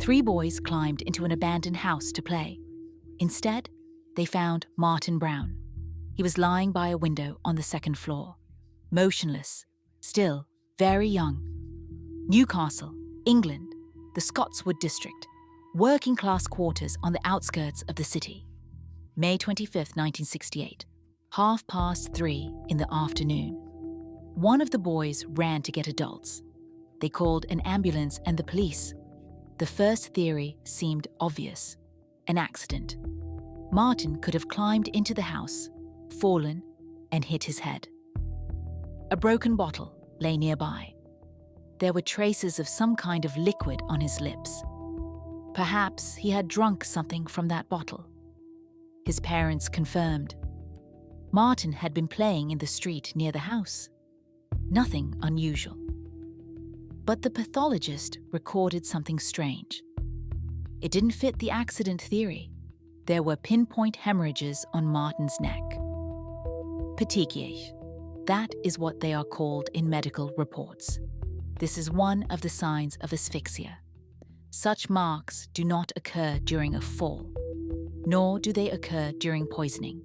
3 boys climbed into an abandoned house to play. Instead, they found Martin Brown. He was lying by a window on the 2nd floor, motionless, still very young. Newcastle, England, the Scotswood district, working-class quarters on the outskirts of the city. May 25, 1968, 3:30 in the afternoon. One of the boys ran to get adults. They called an ambulance and the police. The first theory seemed obvious: an accident. Martin could have climbed into the house, fallen, and hit his head. A broken bottle lay nearby. There were traces of some kind of liquid on his lips. Perhaps he had drunk something from that bottle. His parents confirmed. Martin had been playing in the street near the house. Nothing unusual. But the pathologist recorded something strange. It didn't fit the accident theory. There were pinpoint hemorrhages on Martin's neck. Petechiae. That is what they are called in medical reports. This is one of the signs of asphyxia. Such marks do not occur during a fall, nor do they occur during poisoning.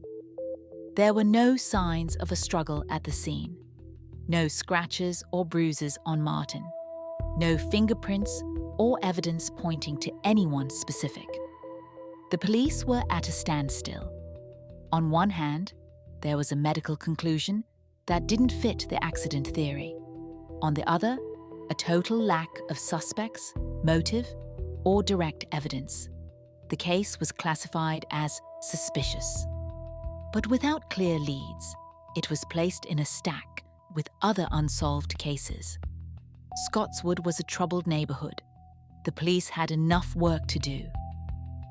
There were no signs of a struggle at the scene. No scratches or bruises on Martin. No fingerprints or evidence pointing to anyone specific. The police were at a standstill. On one hand, there was a medical conclusion that didn't fit the accident theory. On the other, a total lack of suspects, motive, or direct evidence. The case was classified as suspicious. But without clear leads, it was placed in a stack with other unsolved cases. Scotswood was a troubled neighborhood. The police had enough work to do.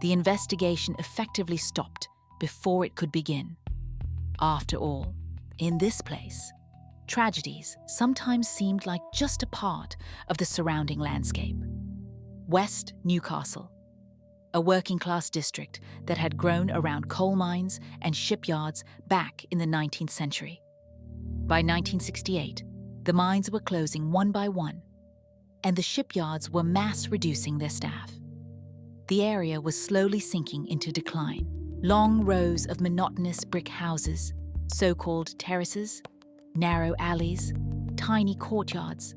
The investigation effectively stopped before it could begin. After all, in this place, tragedies sometimes seemed like just a part of the surrounding landscape. West Newcastle, a working-class district that had grown around coal mines and shipyards back in the 19th century. By 1968, the mines were closing one by one, and the shipyards were mass reducing their staff. The area was slowly sinking into decline. Long rows of monotonous brick houses, so-called terraces, narrow alleys, tiny courtyards.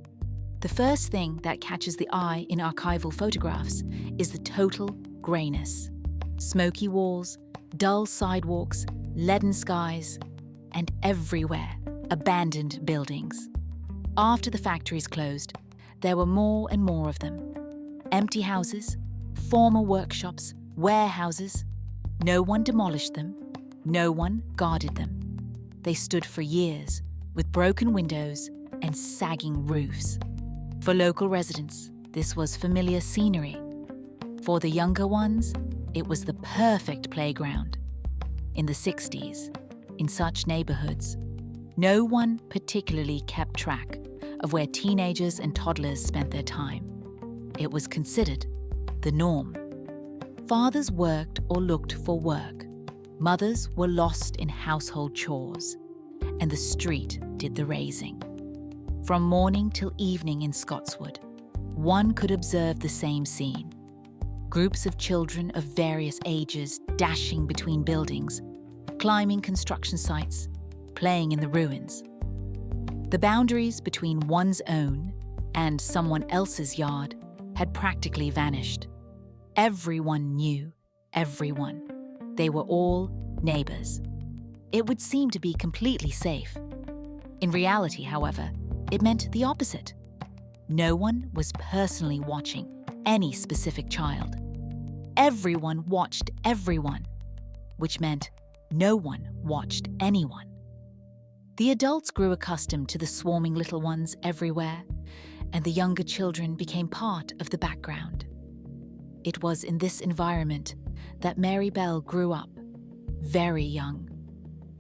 The first thing that catches the eye in archival photographs is the total greyness. Smoky walls, dull sidewalks, leaden skies, and everywhere, abandoned buildings. After the factories closed, there were more and more of them. Empty houses, former workshops, warehouses. No one demolished them. No one guarded them. They stood for years, with broken windows and sagging roofs. For local residents, this was familiar scenery. For the younger ones, it was the perfect playground. In the 60s, in such neighborhoods, no one particularly kept track of where teenagers and toddlers spent their time. It was considered the norm. Fathers worked or looked for work. Mothers were lost in household chores, and the street did the raising. From morning till evening in Scotswood, one could observe the same scene. Groups of children of various ages dashing between buildings, climbing construction sites, playing in the ruins. The boundaries between one's own and someone else's yard had practically vanished. Everyone knew everyone. They were all neighbors. It would seem to be completely safe. In reality, however, it meant the opposite. No one was personally watching any specific child. Everyone watched everyone, which meant no one watched anyone. The adults grew accustomed to the swarming little ones everywhere, and the younger children became part of the background. It was in this environment that Mary Bell grew up, very young.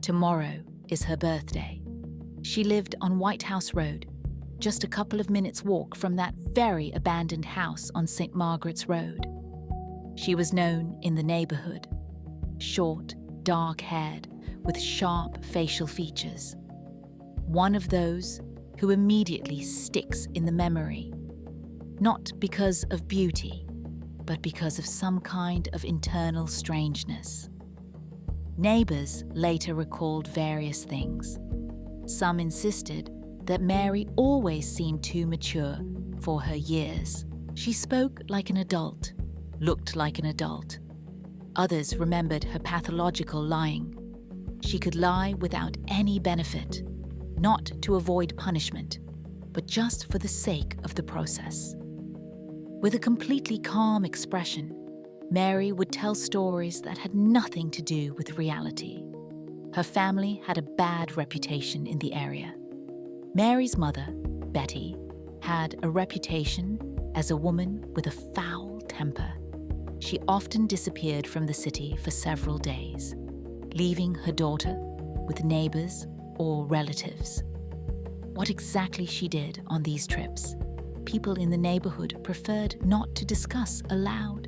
Tomorrow is her birthday. She lived on White House Road, just a couple of minutes' walk from that very abandoned house on St. Margaret's Road. She was known in the neighborhood, short, dark-haired, with sharp facial features. One of those who immediately sticks in the memory, not because of beauty, but because of some kind of internal strangeness. Neighbors later recalled various things. Some insisted that Mary always seemed too mature for her years. She spoke like an adult, looked like an adult. Others remembered her pathological lying. She could lie without any benefit, not to avoid punishment, but just for the sake of the process. With a completely calm expression, Mary would tell stories that had nothing to do with reality. Her family had a bad reputation in the area. Mary's mother, Betty, had a reputation as a woman with a foul temper. She often disappeared from the city for several days, leaving her daughter with neighbors or relatives. What exactly she did on these trips, people in the neighborhood preferred not to discuss aloud.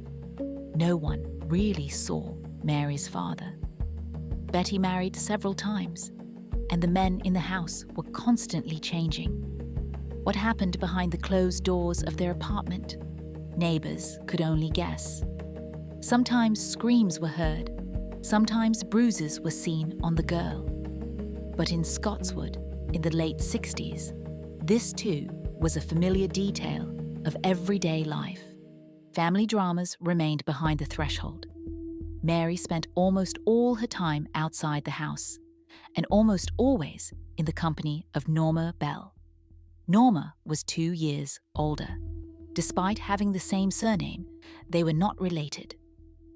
No one really saw Mary's father. Betty married several times, and the men in the house were constantly changing. What happened behind the closed doors of their apartment? Neighbors could only guess. Sometimes screams were heard, sometimes bruises were seen on the girl. But in Scotswood, in the late 60s, this too was a familiar detail of everyday life. Family dramas remained behind the threshold. Mary spent almost all her time outside the house, and almost always in the company of Norma Bell. Norma was 2 years older. Despite having the same surname, they were not related.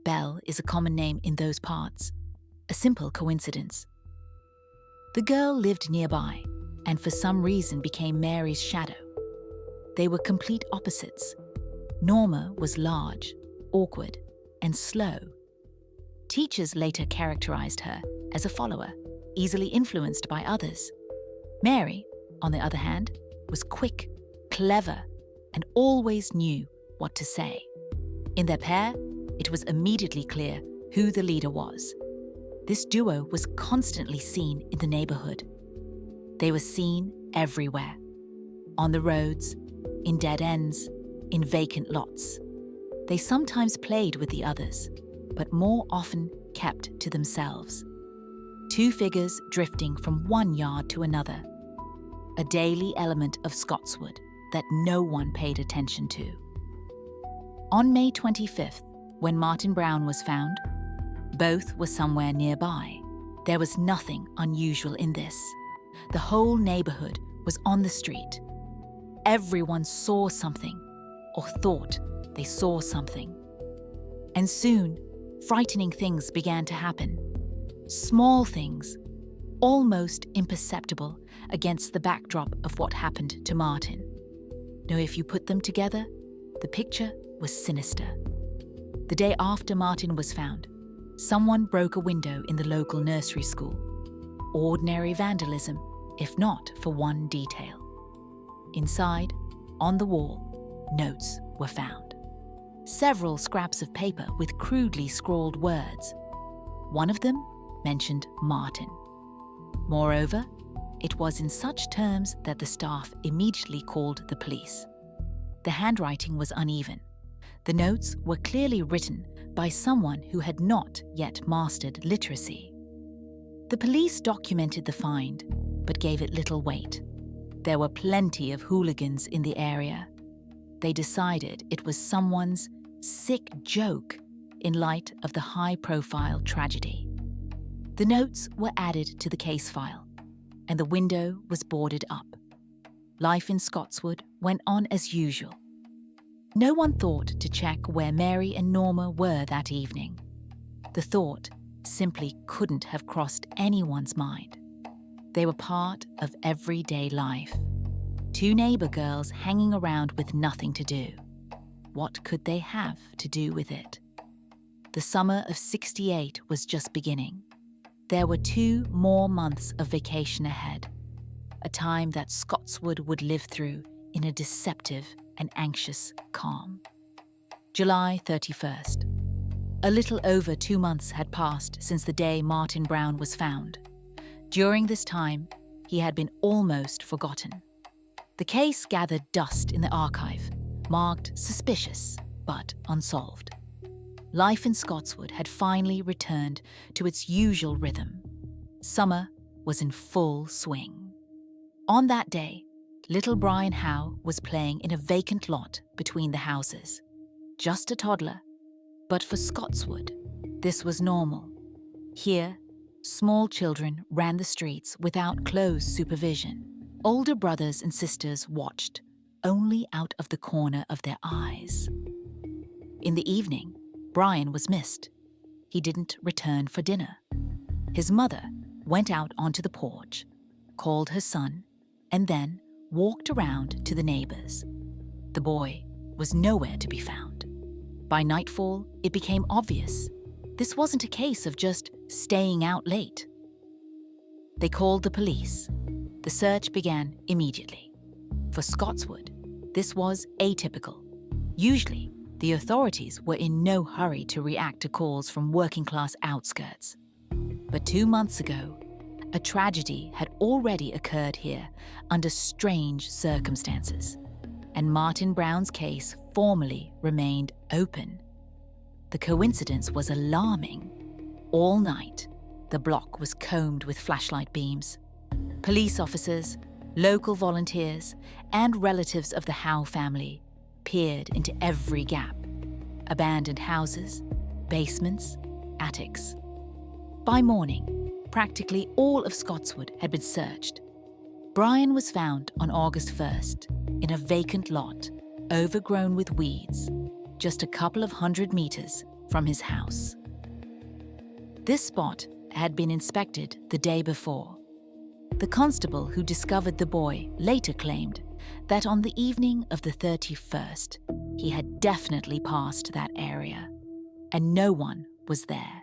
Bell is a common name in those parts, a simple coincidence. The girl lived nearby, and for some reason became Mary's shadow. They were complete opposites. Norma was large, awkward, and slow. Teachers later characterized her as a follower, easily influenced by others. Mary, on the other hand, was quick, clever, and always knew what to say. In their pair, it was immediately clear who the leader was. This duo was constantly seen in the neighborhood. They were seen everywhere. On the roads, in dead ends, in vacant lots. They sometimes played with the others, but more often kept to themselves. Two figures drifting from one yard to another. A daily element of Scotswood that no one paid attention to. On May 25th, when Martin Brown was found, both were somewhere nearby. There was nothing unusual in this. The whole neighborhood was on the street. Everyone saw something, or thought they saw something. And soon, frightening things began to happen. Small things, almost imperceptible against the backdrop of what happened to Martin. Now, if you put them together, the picture was sinister. The day after Martin was found, someone broke a window in the local nursery school. Ordinary vandalism, if not for one detail. Inside, on the wall, notes were found. Several scraps of paper with crudely scrawled words. One of them mentioned Martin. Moreover, it was in such terms that the staff immediately called the police. The handwriting was uneven. The notes were clearly written by someone who had not yet mastered literacy. The police documented the find, but gave it little weight. There were plenty of hooligans in the area. They decided it was someone's sick joke in light of the high-profile tragedy. The notes were added to the case file, and the window was boarded up. Life in Scotswood went on as usual. No one thought to check where Mary and Norma were that evening. The thought simply couldn't have crossed anyone's mind. They were part of everyday life. Two neighbor girls hanging around with nothing to do. What could they have to do with it? The summer of '68 was just beginning. There were 2 more months of vacation ahead, a time that Scotswood would live through in a deceptive and anxious calm. July 31st. A little over 2 months had passed since the day Martin Brown was found. During this time, he had been almost forgotten. The case gathered dust in the archive, marked suspicious. but unsolved. Life in Scotswood had finally returned to its usual rhythm. Summer was in full swing. On that day, little Brian Howe was playing in a vacant lot between the houses. Just a toddler, but for Scotswood, this was normal. Here, small children ran the streets without close supervision. Older brothers and sisters watched, only out of the corner of their eyes. In the evening, Brian was missed. He didn't return for dinner. His mother went out onto the porch, called her son, and then walked around to the neighbors. The boy was nowhere to be found. By nightfall, it became obvious. This wasn't a case of just staying out late. They called the police. The search began immediately. For Scotswood, this was atypical. Usually, the authorities were in no hurry to react to calls from working-class outskirts. But 2 months ago, a tragedy had already occurred here under strange circumstances, and Martin Brown's case formally remained open. The coincidence was alarming. All night, the block was combed with flashlight beams. Police officers, local volunteers, and relatives of the Howe family peered into every gap. Abandoned houses, basements, attics. By morning, practically all of Scotswood had been searched. Brian was found on August 1st in a vacant lot, overgrown with weeds, just a couple of 100 meters from his house. This spot had been inspected the day before. The constable who discovered the boy later claimed that on the evening of the 31st, he had definitely passed that area, and no one was there.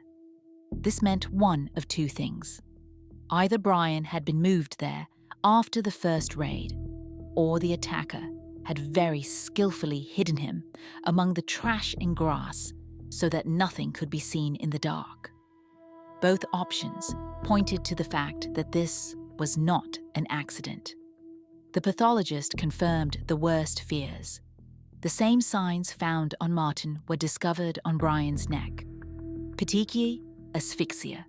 This meant one of two things. Either Brian had been moved there after the first raid, or the attacker had very skillfully hidden him among the trash and grass so that nothing could be seen in the dark. Both options pointed to the fact that this was not an accident. The pathologist confirmed the worst fears. The same signs found on Martin were discovered on Brian's neck. Petechiae, asphyxia.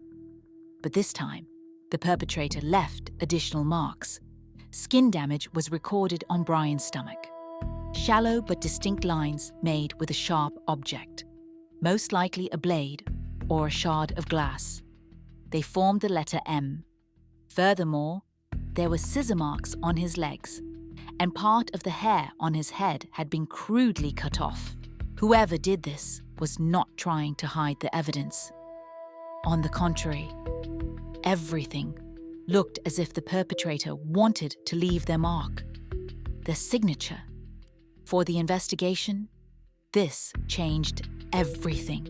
But this time, the perpetrator left additional marks. Skin damage was recorded on Brian's stomach. Shallow but distinct lines made with a sharp object, most likely a blade or a shard of glass. They formed the letter M. Furthermore, there were scissor marks on his legs, and part of the hair on his head had been crudely cut off. Whoever did this was not trying to hide the evidence. On the contrary, everything looked as if the perpetrator wanted to leave their mark, their signature. For the investigation, this changed everything.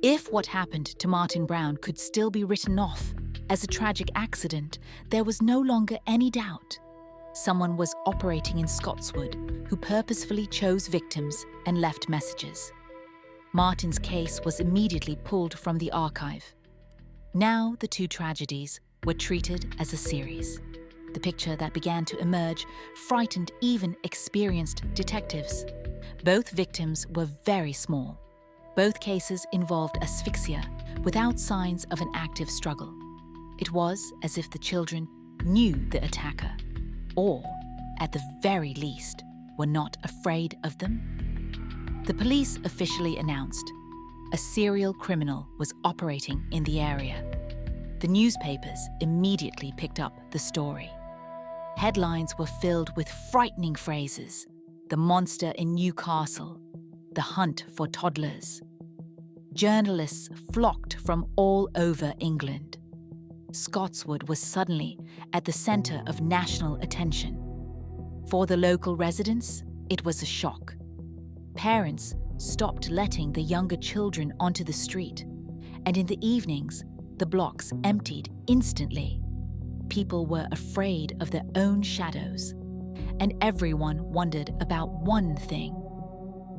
If what happened to Martin Brown could still be written off as a tragic accident, there was no longer any doubt. Someone was operating in Scotswood who purposefully chose victims and left messages. Martin's case was immediately pulled from the archive. Now the two tragedies were treated as a series. The picture that began to emerge frightened even experienced detectives. Both victims were very small. Both cases involved asphyxia without signs of an active struggle. It was as if the children knew the attacker, or, at the very least, were not afraid of them. The police officially announced a serial criminal was operating in the area. The newspapers immediately picked up the story. Headlines were filled with frightening phrases: "The monster in Newcastle," "The hunt for toddlers." Journalists flocked from all over England. Scotswood was suddenly at the centre of national attention. For the local residents, it was a shock. Parents stopped letting the younger children onto the street, and in the evenings, the blocks emptied instantly. People were afraid of their own shadows, and everyone wondered about one thing.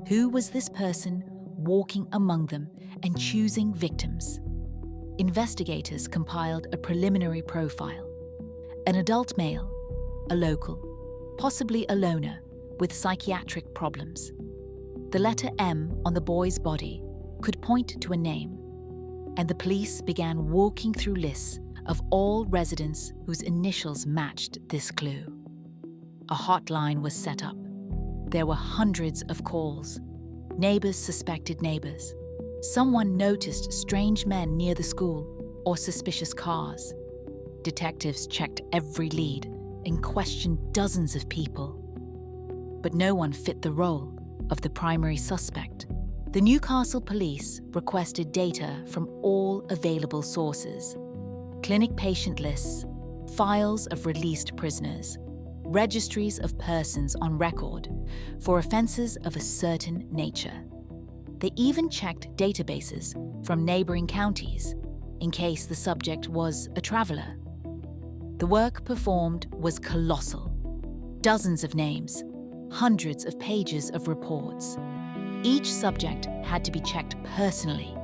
Who was this person walking among them and choosing victims? Investigators compiled a preliminary profile. An adult male, a local, possibly a loner, with psychiatric problems. The letter M on the boy's body could point to a name, and the police began walking through lists of all residents whose initials matched this clue. A hotline was set up. There were hundreds of calls. Neighbors suspected neighbors. Someone noticed strange men near the school or suspicious cars. Detectives checked every lead and questioned dozens of people. But no one fit the role of the primary suspect. The Newcastle police requested data from all available sources: clinic patient lists, files of released prisoners, registries of persons on record for offences of a certain nature. They even checked databases from neighbouring counties in case the subject was a traveller. The work performed was colossal. Dozens of names, hundreds of pages of reports. Each subject had to be checked personally.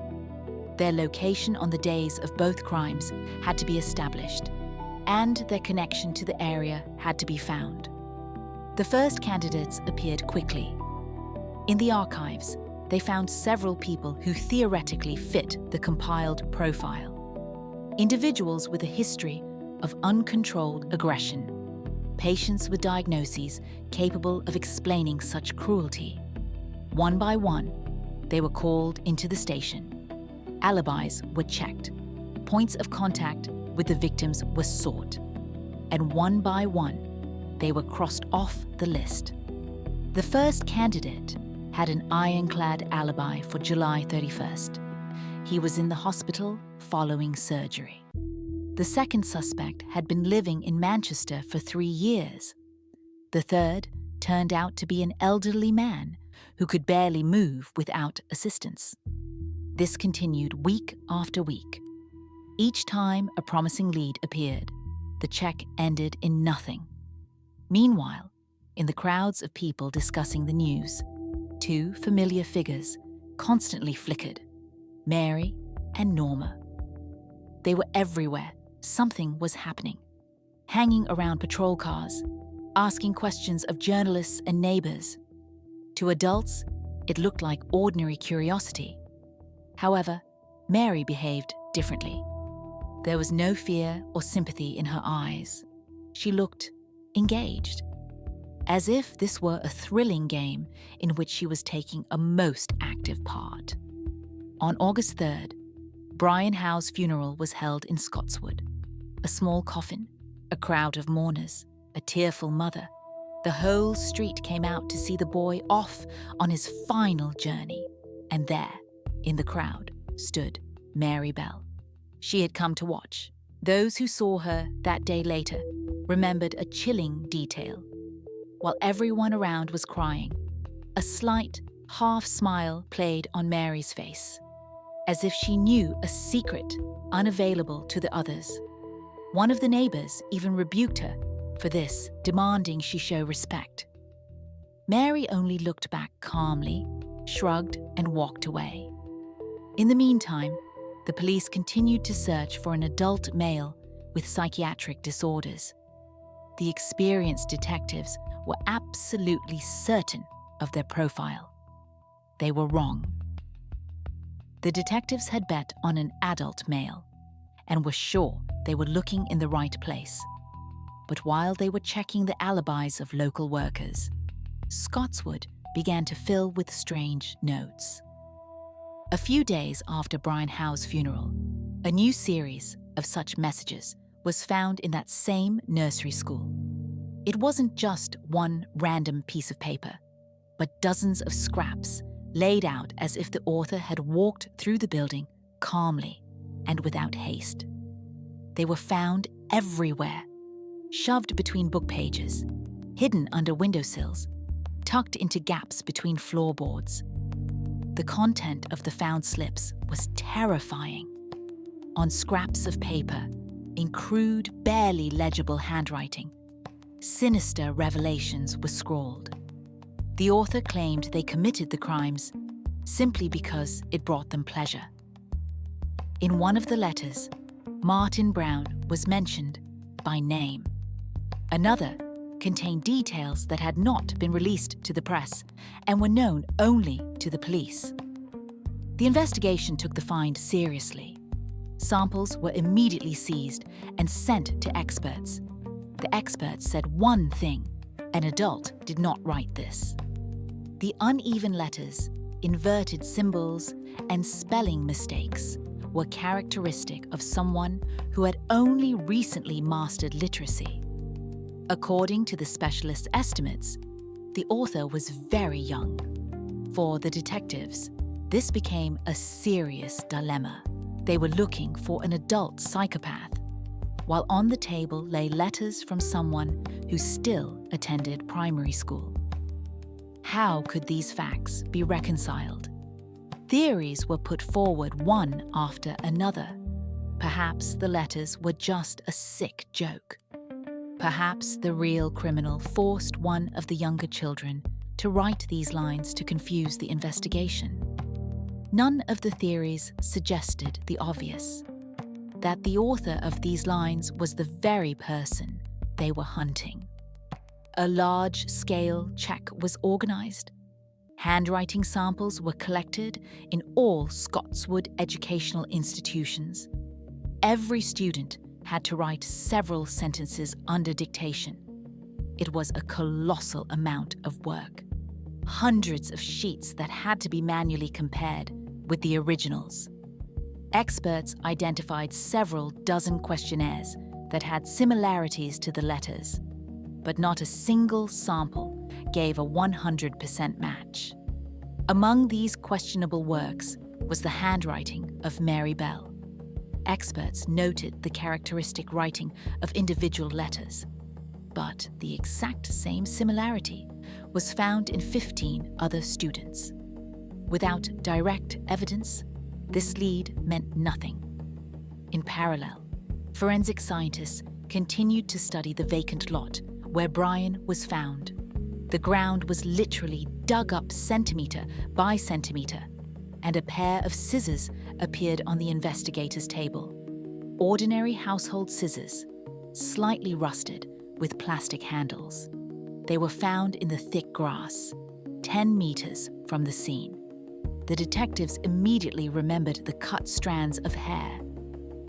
Their location on the days of both crimes had to be established, and their connection to the area had to be found. The first candidates appeared quickly. In the archives, they found several people who theoretically fit the compiled profile. Individuals with a history of uncontrolled aggression, patients with diagnoses capable of explaining such cruelty. One by one, they were called into the station. Alibis were checked. Points of contact with the victims were sought. And one by one, they were crossed off the list. The first candidate had an ironclad alibi for July 31st. He was in the hospital following surgery. The second suspect had been living in Manchester for 3 years. The third turned out to be an elderly man who could barely move without assistance. This continued week after week. Each time a promising lead appeared, the check ended in nothing. Meanwhile, in the crowds of people discussing the news, 2 familiar figures constantly flickered: Mary and Norma. They were everywhere. Something was happening. Hanging around patrol cars, asking questions of journalists and neighbors. To adults, it looked like ordinary curiosity. However, Mary behaved differently. There was no fear or sympathy in her eyes. She looked engaged, as if this were a thrilling game in which she was taking a most active part. On August 3rd, Brian Howe's funeral was held in Scotswood. A small coffin, a crowd of mourners, a tearful mother. The whole street came out to see the boy off on his final journey. And there, in the crowd, stood Mary Bell. She had come to watch. Those who saw her that day later remembered a chilling detail. While everyone around was crying, a slight, half smile played on Mary's face, as if she knew a secret unavailable to the others. One of the neighbors even rebuked her for this, demanding she show respect. Mary only looked back calmly, shrugged, and walked away. In the meantime, the police continued to search for an adult male with psychiatric disorders. The experienced detectives were absolutely certain of their profile. They were wrong. The detectives had bet on an adult male and were sure they were looking in the right place. But while they were checking the alibis of local workers, Scotswood began to fill with strange notes. A few days after Brian Howe's funeral, a new series of such messages was found in that same nursery school. It wasn't just one random piece of paper, but dozens of scraps laid out as if the author had walked through the building calmly and without haste. They were found everywhere, shoved between book pages, hidden under windowsills, tucked into gaps between floorboards. The content of the found slips was terrifying. On scraps of paper, in crude, barely legible handwriting, sinister revelations were scrawled. The author claimed they committed the crimes simply because it brought them pleasure. In one of the letters, Martin Brown was mentioned by name. Another contained details that had not been released to the press and were known only to the police. The investigation took the find seriously. Samples were immediately seized and sent to experts. The experts said one thing: an adult did not write this. The uneven letters, inverted symbols, and spelling mistakes were characteristic of someone who had only recently mastered literacy. According to the specialist's estimates, the author was very young. For the detectives, this became a serious dilemma. They were looking for an adult psychopath, while on the table lay letters from someone who still attended primary school. How could these facts be reconciled? Theories were put forward one after another. Perhaps the letters were just a sick joke. Perhaps the real criminal forced one of the younger children to write these lines to confuse the investigation. None of the theories suggested the obvious: that the author of these lines was the very person they were hunting. A large-scale check was organized. Handwriting samples were collected in all Scotswood educational institutions. Every student had to write several sentences under dictation. It was a colossal amount of work. Hundreds of sheets that had to be manually compared with the originals. Experts identified several dozen questionnaires that had similarities to the letters, but not a single sample gave a 100% match. Among these questionable works was the handwriting of Mary Bell. Experts noted the characteristic writing of individual letters, but the exact same similarity was found in 15 other students. Without direct evidence, this lead meant nothing. In parallel, forensic scientists continued to study the vacant lot where Brian was found. The ground was literally dug up centimeter by centimeter, and a pair of scissors appeared on the investigator's table. Ordinary household scissors, slightly rusted with plastic handles. They were found in the thick grass, 10 meters from the scene. The detectives immediately remembered the cut strands of hair.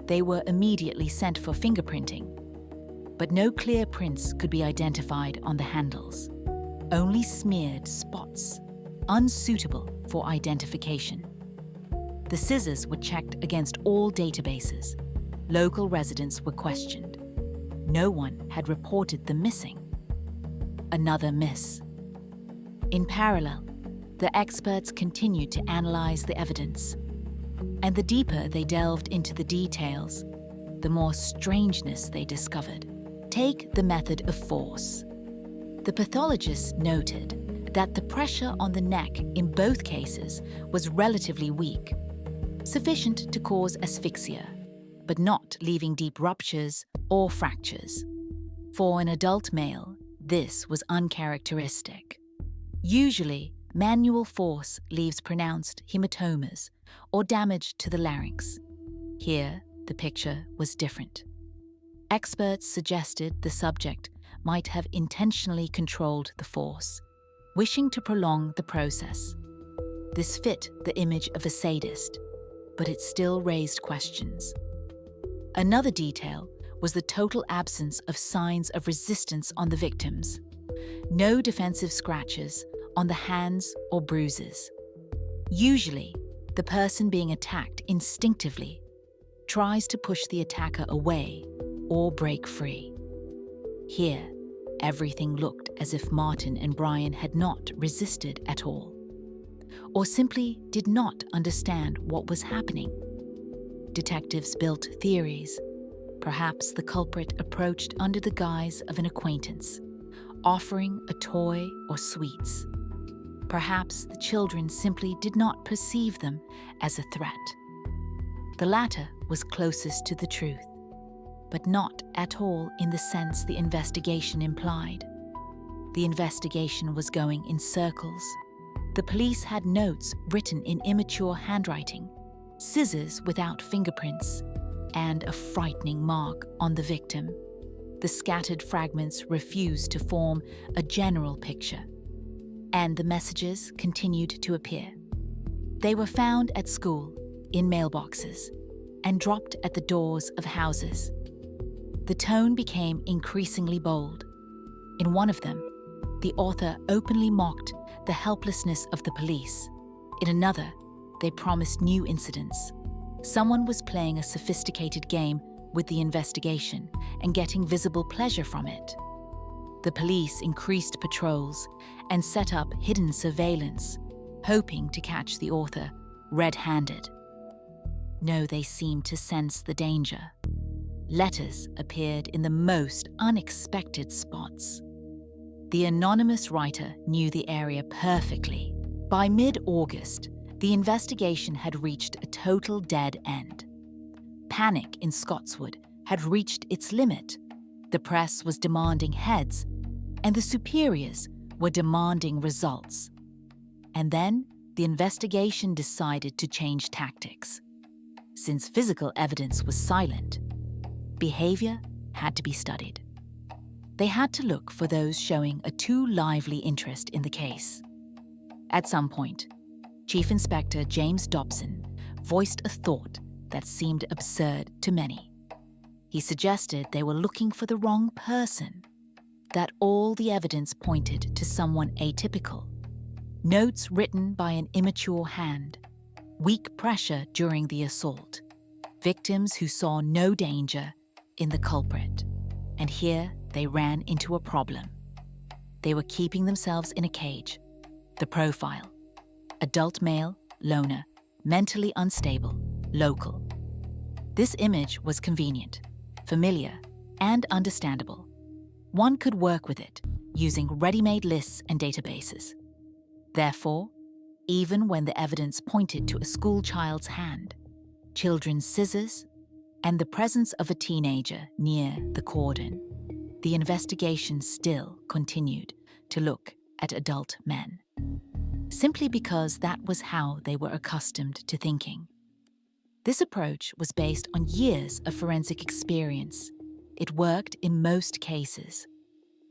They were immediately sent for fingerprinting, but no clear prints could be identified on the handles. Only smeared spots, unsuitable for identification. The scissors were checked against all databases. Local residents were questioned. No one had reported them missing. Another miss. In parallel, the experts continued to analyze the evidence. And the deeper they delved into the details, the more strangeness they discovered. Take the method of force. The pathologists noted that the pressure on the neck in both cases was relatively weak, sufficient to cause asphyxia, but not leaving deep ruptures or fractures. For an adult male, this was uncharacteristic. Usually, manual force leaves pronounced hematomas or damage to the larynx. Here, the picture was different. Experts suggested the subject might have intentionally controlled the force, wishing to prolong the process. This fit the image of a sadist, but it still raised questions. Another detail was the total absence of signs of resistance on the victims. No defensive scratches on the hands or bruises. Usually, the person being attacked instinctively tries to push the attacker away or break free. Here, everything looked as if Martin and Brian had not resisted at all, or simply did not understand what was happening. Detectives built theories. Perhaps the culprit approached under the guise of an acquaintance, offering a toy or sweets. Perhaps the children simply did not perceive them as a threat. The latter was closest to the truth, but not at all in the sense the investigation implied. The investigation was going in circles. The police had notes written in immature handwriting, scissors without fingerprints, and a frightening mark on the victim. The scattered fragments refused to form a general picture, and the messages continued to appear. They were found at school, in mailboxes, and dropped at the doors of houses. The tone became increasingly bold. In one of them, the author openly mocked the helplessness of the police. In another, they promised new incidents. Someone was playing a sophisticated game with the investigation and getting visible pleasure from it. The police increased patrols and set up hidden surveillance, hoping to catch the author red-handed. No, they seemed to sense the danger. Letters appeared in the most unexpected spots. The anonymous writer knew the area perfectly. By mid-August, the investigation had reached a total dead end. Panic in Scotswood had reached its limit. The press was demanding heads, and the superiors were demanding results. And then the investigation decided to change tactics. Since physical evidence was silent, behavior had to be studied. They had to look for those showing a too lively interest in the case. At some point, Chief Inspector James Dobson voiced a thought that seemed absurd to many. He suggested they were looking for the wrong person, that all the evidence pointed to someone atypical. Notes written by an immature hand, weak pressure during the assault, victims who saw no danger in the culprit. And here they ran into a problem. They were keeping themselves in a cage. The profile: adult male, loner, mentally unstable, local. This image was convenient, familiar, and understandable. One could work with it using ready-made lists and databases. Therefore, even when the evidence pointed to a schoolchild's hand, children's scissors, and the presence of a teenager near the cordon, the investigation still continued to look at adult men, simply because that was how they were accustomed to thinking. This approach was based on years of forensic experience. It worked in most cases.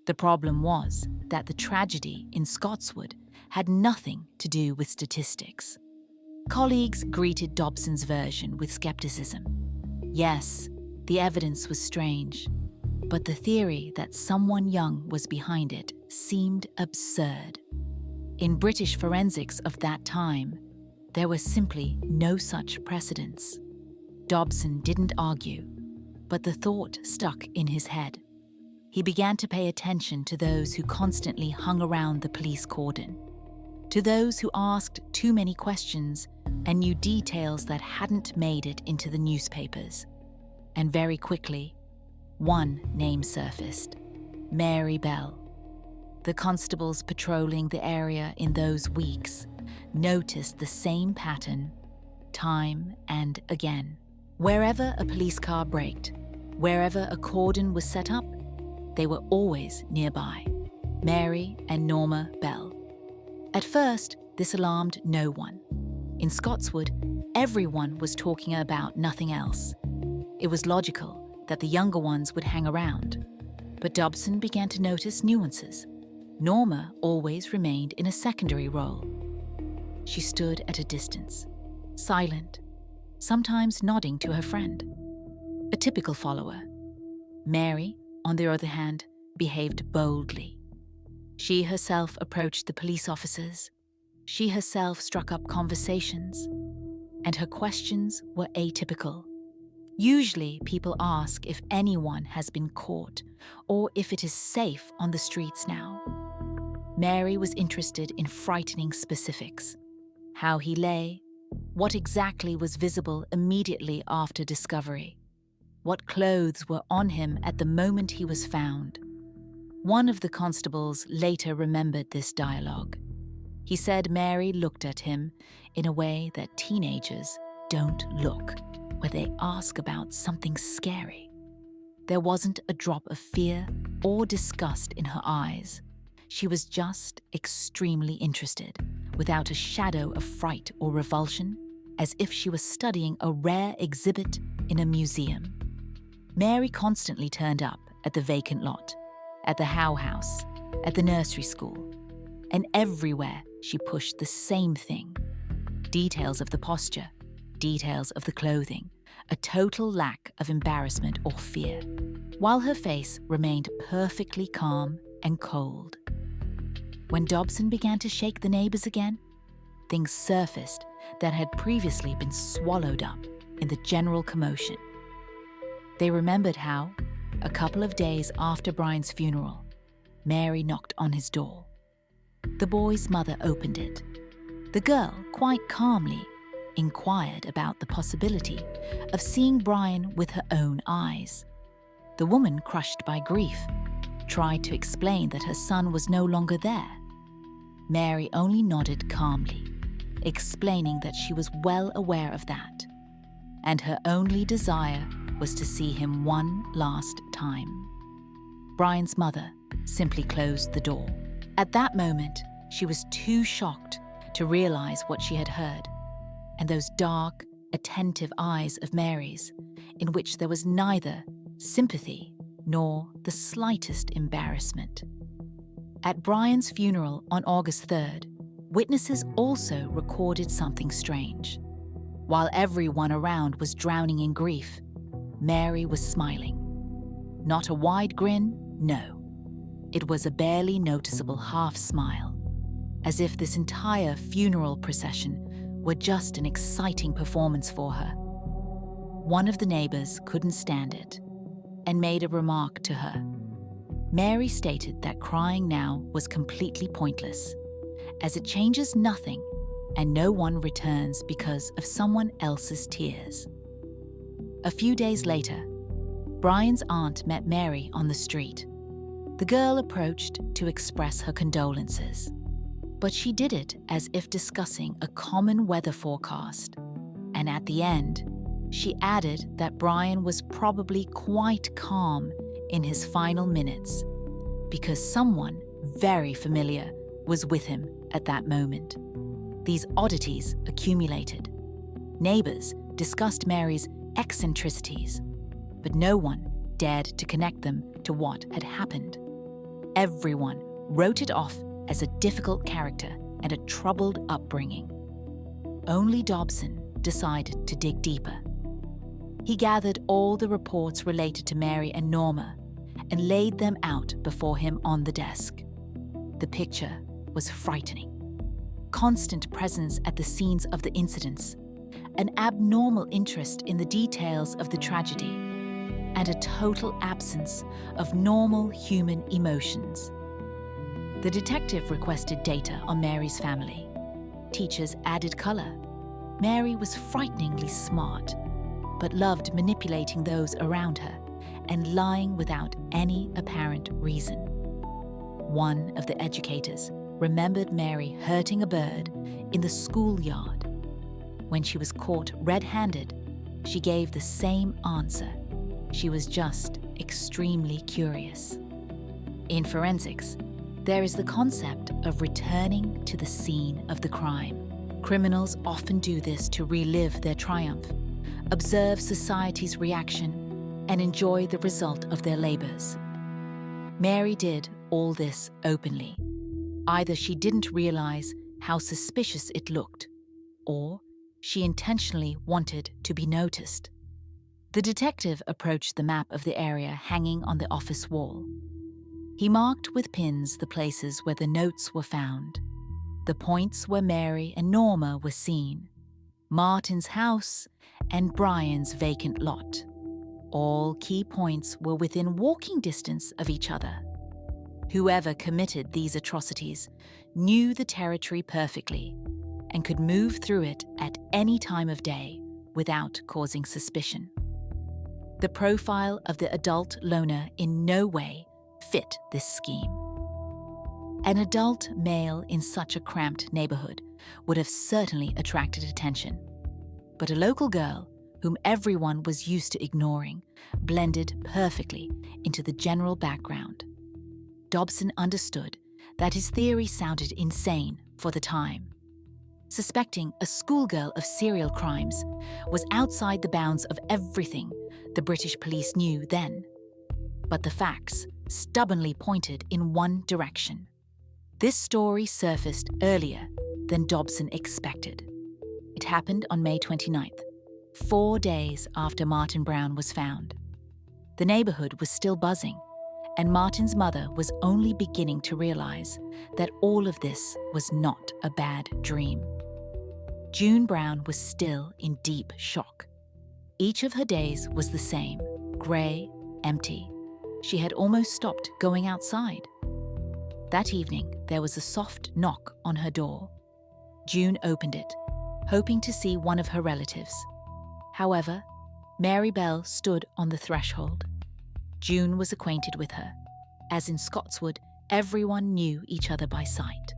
The problem was that the tragedy in Scotswood had nothing to do with statistics. Colleagues greeted Dobson's version with skepticism. Yes, the evidence was strange, but the theory that someone young was behind it seemed absurd. In British forensics of that time, there was simply no such precedence. Dobson didn't argue, but the thought stuck in his head. He began to pay attention to those who constantly hung around the police cordon, to those who asked too many questions and knew details that hadn't made it into the newspapers. And very quickly, one name surfaced: Mary Bell. The constables patrolling the area in those weeks noticed the same pattern time and again. Wherever a police car braked, wherever a cordon was set up, they were always nearby. Mary and Norma Bell. At first, this alarmed no one. In Scotswood, everyone was talking about nothing else. It was logical that the younger ones would hang around. But Dobson began to notice nuances. Norma always remained in a secondary role. She stood at a distance, silent, sometimes nodding to her friend. A typical follower. Mary, on the other hand, behaved boldly. She herself approached the police officers. She herself struck up conversations. And her questions were atypical. Usually, people ask if anyone has been caught or if it is safe on the streets now. Mary was interested in frightening specifics: how he lay, what exactly was visible immediately after discovery, what clothes were on him at the moment he was found. One of the constables later remembered this dialogue. He said Mary looked at him in a way that teenagers don't look, where they ask about something scary. There wasn't a drop of fear or disgust in her eyes. She was just extremely interested, without a shadow of fright or revulsion, as if she was studying a rare exhibit in a museum. Mary constantly turned up at the vacant lot, at the Howe house, at the nursery school, and everywhere she pushed the same thing. Details of the posture, details of the clothing, a total lack of embarrassment or fear, while her face remained perfectly calm and cold. When Dobson began to shake the neighbors again, things surfaced that had previously been swallowed up in the general commotion. They remembered how, a couple of days after Brian's funeral, Mary knocked on his door. The boy's mother opened it. The girl, quite calmly, inquired about the possibility of seeing Brian with her own eyes. The woman, crushed by grief, tried to explain that her son was no longer there. Mary only nodded calmly, explaining that she was well aware of that, and her only desire was to see him one last time. Brian's mother simply closed the door. At that moment, she was too shocked to realize what she had heard, and those dark, attentive eyes of Mary's, in which there was neither sympathy nor the slightest embarrassment. At Brian's funeral on August 3rd, witnesses also recorded something strange. While everyone around was drowning in grief, Mary was smiling. Not a wide grin, no. It was a barely noticeable half smile, as if this entire funeral procession were just an exciting performance for her. One of the neighbors couldn't stand it and made a remark to her. Mary stated that crying now was completely pointless, as it changes nothing and no one returns because of someone else's tears. A few days later, Brian's aunt met Mary on the street. The girl approached to express her condolences, but she did it as if discussing a common weather forecast, and at the end, she added that Brian was probably quite calm in his final minutes because someone very familiar was with him at that moment. These oddities accumulated. Neighbors discussed Mary's eccentricities, but no one dared to connect them to what had happened. Everyone wrote it off as a difficult character and a troubled upbringing. Only Dobson decided to dig deeper. He gathered all the reports related to Mary and Norma and laid them out before him on the desk. The picture was frightening. Constant presence at the scenes of the incidents, an abnormal interest in the details of the tragedy, and a total absence of normal human emotions. The detective requested data on Mary's family. Teachers added color. Mary was frighteningly smart, but loved manipulating those around her and lying without any apparent reason. One of the educators remembered Mary hurting a bird in the schoolyard. When she was caught red-handed, she gave the same answer. She was just extremely curious. In forensics, there is the concept of returning to the scene of the crime. Criminals often do this to relive their triumph, observe society's reaction, and enjoy the result of their labors. Mary did all this openly. Either she didn't realize how suspicious it looked, or she intentionally wanted to be noticed. The detective approached the map of the area hanging on the office wall. He marked with pins the places where the notes were found, the points where Mary and Norma were seen, Martin's house, and Brian's vacant lot. All key points were within walking distance of each other. Whoever committed these atrocities knew the territory perfectly and could move through it at any time of day without causing suspicion. The profile of the adult loner in no way fit this scheme. An adult male in such a cramped neighborhood would have certainly attracted attention, but a local girl whom everyone was used to ignoring blended perfectly into the general background. Dobson understood that his theory sounded insane for the time. Suspecting a schoolgirl of serial crimes was outside the bounds of everything the British police knew then. but the facts stubbornly pointed in one direction. This story surfaced earlier than Dobson expected. It happened on May 29th, 4 days after Martin Brown was found. The neighborhood was still buzzing, and Martin's mother was only beginning to realize that all of this was not a bad dream. June Brown was still in deep shock. Each of her days was the same, gray, empty. She had almost stopped going outside. That evening, there was a soft knock on her door. June opened it, hoping to see one of her relatives. However, Mary Bell stood on the threshold. June was acquainted with her, as in Scotswood, everyone knew each other by sight.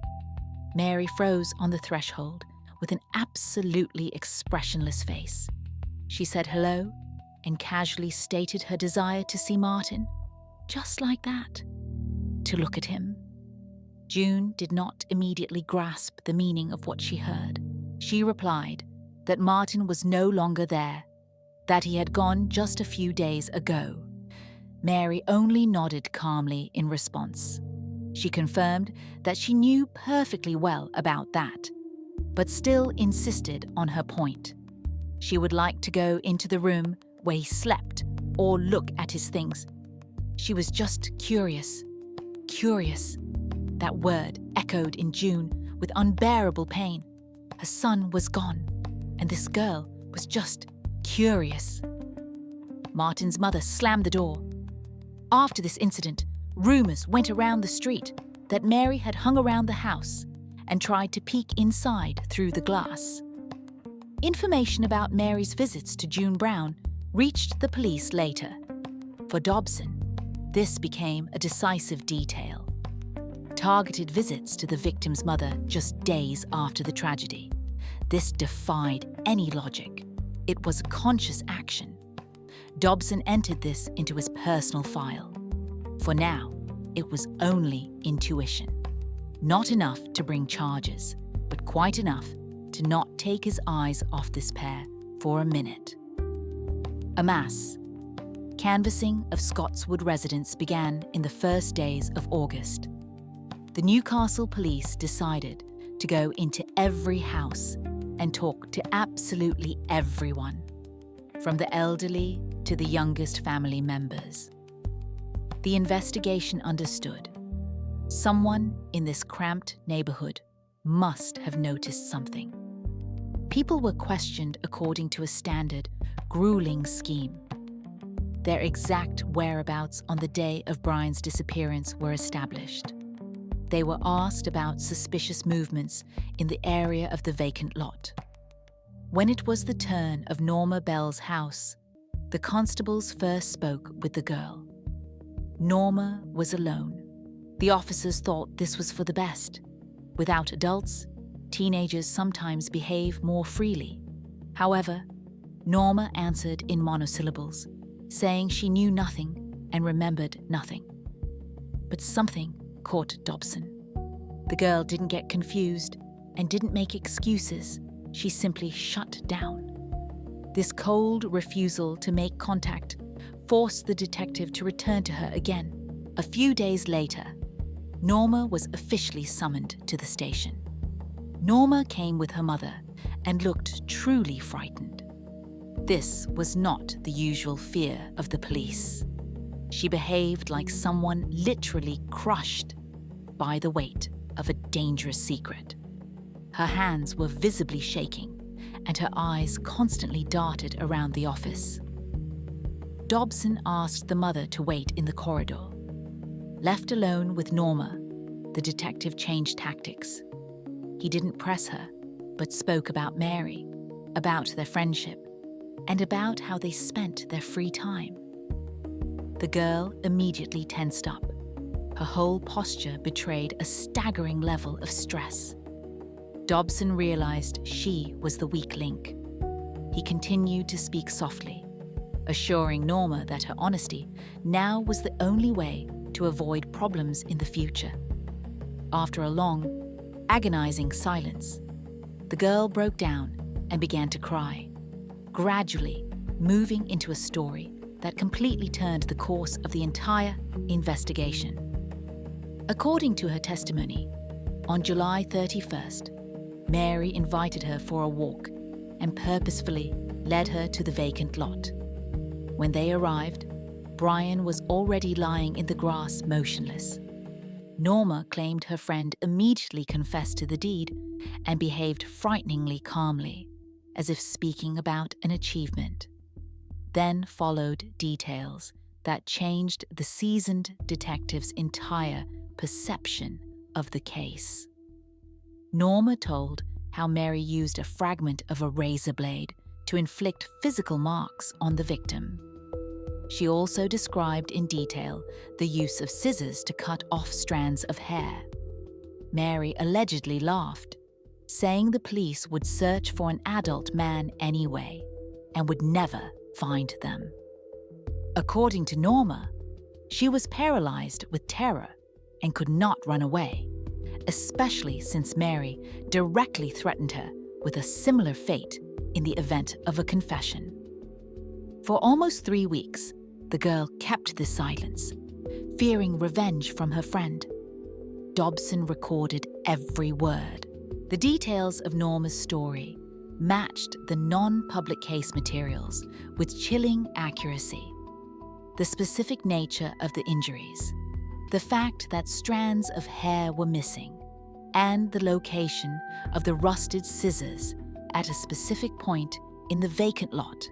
Mary froze on the threshold with an absolutely expressionless face. She said hello and casually stated her desire to see Martin, just like that, to look at him. June did not immediately grasp the meaning of what she heard. She replied that Martin was no longer there, that he had gone just a few days ago. Mary only nodded calmly in response. She confirmed that she knew perfectly well about that, but still insisted on her point. She would like to go into the room where he slept or look at his things. She was just curious. Curious. That word echoed in June with unbearable pain. Her son was gone, and this girl was just curious. Martin's mother slammed the door. After this incident, rumors went around the street that Mary had hung around the house and tried to peek inside through the glass. Information about Mary's visits to June Brown reached the police later. For Dobson, this became a decisive detail. Targeted visits to the victim's mother just days after the tragedy. This defied any logic. It was a conscious action. Dobson entered this into his personal file. For now, it was only intuition. Not enough to bring charges, but quite enough to not take his eyes off this pair for a minute. A mass canvassing of Scotswood residents began in the first days of August. The Newcastle police decided to go into every house and talk to absolutely everyone, from the elderly to the youngest family members. The investigation understood. Someone in this cramped neighborhood must have noticed something. People were questioned according to a standard, grueling scheme. Their exact whereabouts on the day of Brian's disappearance were established. They were asked about suspicious movements in the area of the vacant lot. When it was the turn of Norma Bell's house, the constables first spoke with the girl. Norma was alone. The officers thought this was for the best. Without adults, teenagers sometimes behave more freely. However, Norma answered in monosyllables, saying she knew nothing and remembered nothing. But something caught Dobson. The girl didn't get confused and didn't make excuses. She simply shut down. This cold refusal to make contact forced the detective to return to her again. A few days later, Norma was officially summoned to the station. Norma came with her mother and looked truly frightened. This was not the usual fear of the police. She behaved like someone literally crushed by the weight of a dangerous secret. Her hands were visibly shaking, and her eyes constantly darted around the office. Dobson asked the mother to wait in the corridor. Left alone with Norma, the detective changed tactics. He didn't press her, but spoke about Mary, about their friendship, and about how they spent their free time. The girl immediately tensed up. Her whole posture betrayed a staggering level of stress. Dobson realized she was the weak link. He continued to speak softly, assuring Norma that her honesty now was the only way to avoid problems in the future. After a long, agonizing silence, the girl broke down and began to cry, gradually moving into a story that completely turned the course of the entire investigation. According to her testimony, on July 31st, Mary invited her for a walk and purposefully led her to the vacant lot. When they arrived, Brian was already lying in the grass motionless. Norma claimed her friend immediately confessed to the deed and behaved frighteningly calmly, as if speaking about an achievement. Then followed details that changed the seasoned detective's entire perception of the case. Norma told how Mary used a fragment of a razor blade to inflict physical marks on the victim. She also described in detail the use of scissors to cut off strands of hair. Mary allegedly laughed, saying the police would search for an adult man anyway and would never find them. According to Norma, she was paralyzed with terror and could not run away, especially since Mary directly threatened her with a similar fate in the event of a confession. For almost 3 weeks, the girl kept this silence, fearing revenge from her friend. Dobson recorded every word. The details of Norma's story matched the non-public case materials with chilling accuracy. The specific nature of the injuries, the fact that strands of hair were missing, and the location of the rusted scissors at a specific point in the vacant lot.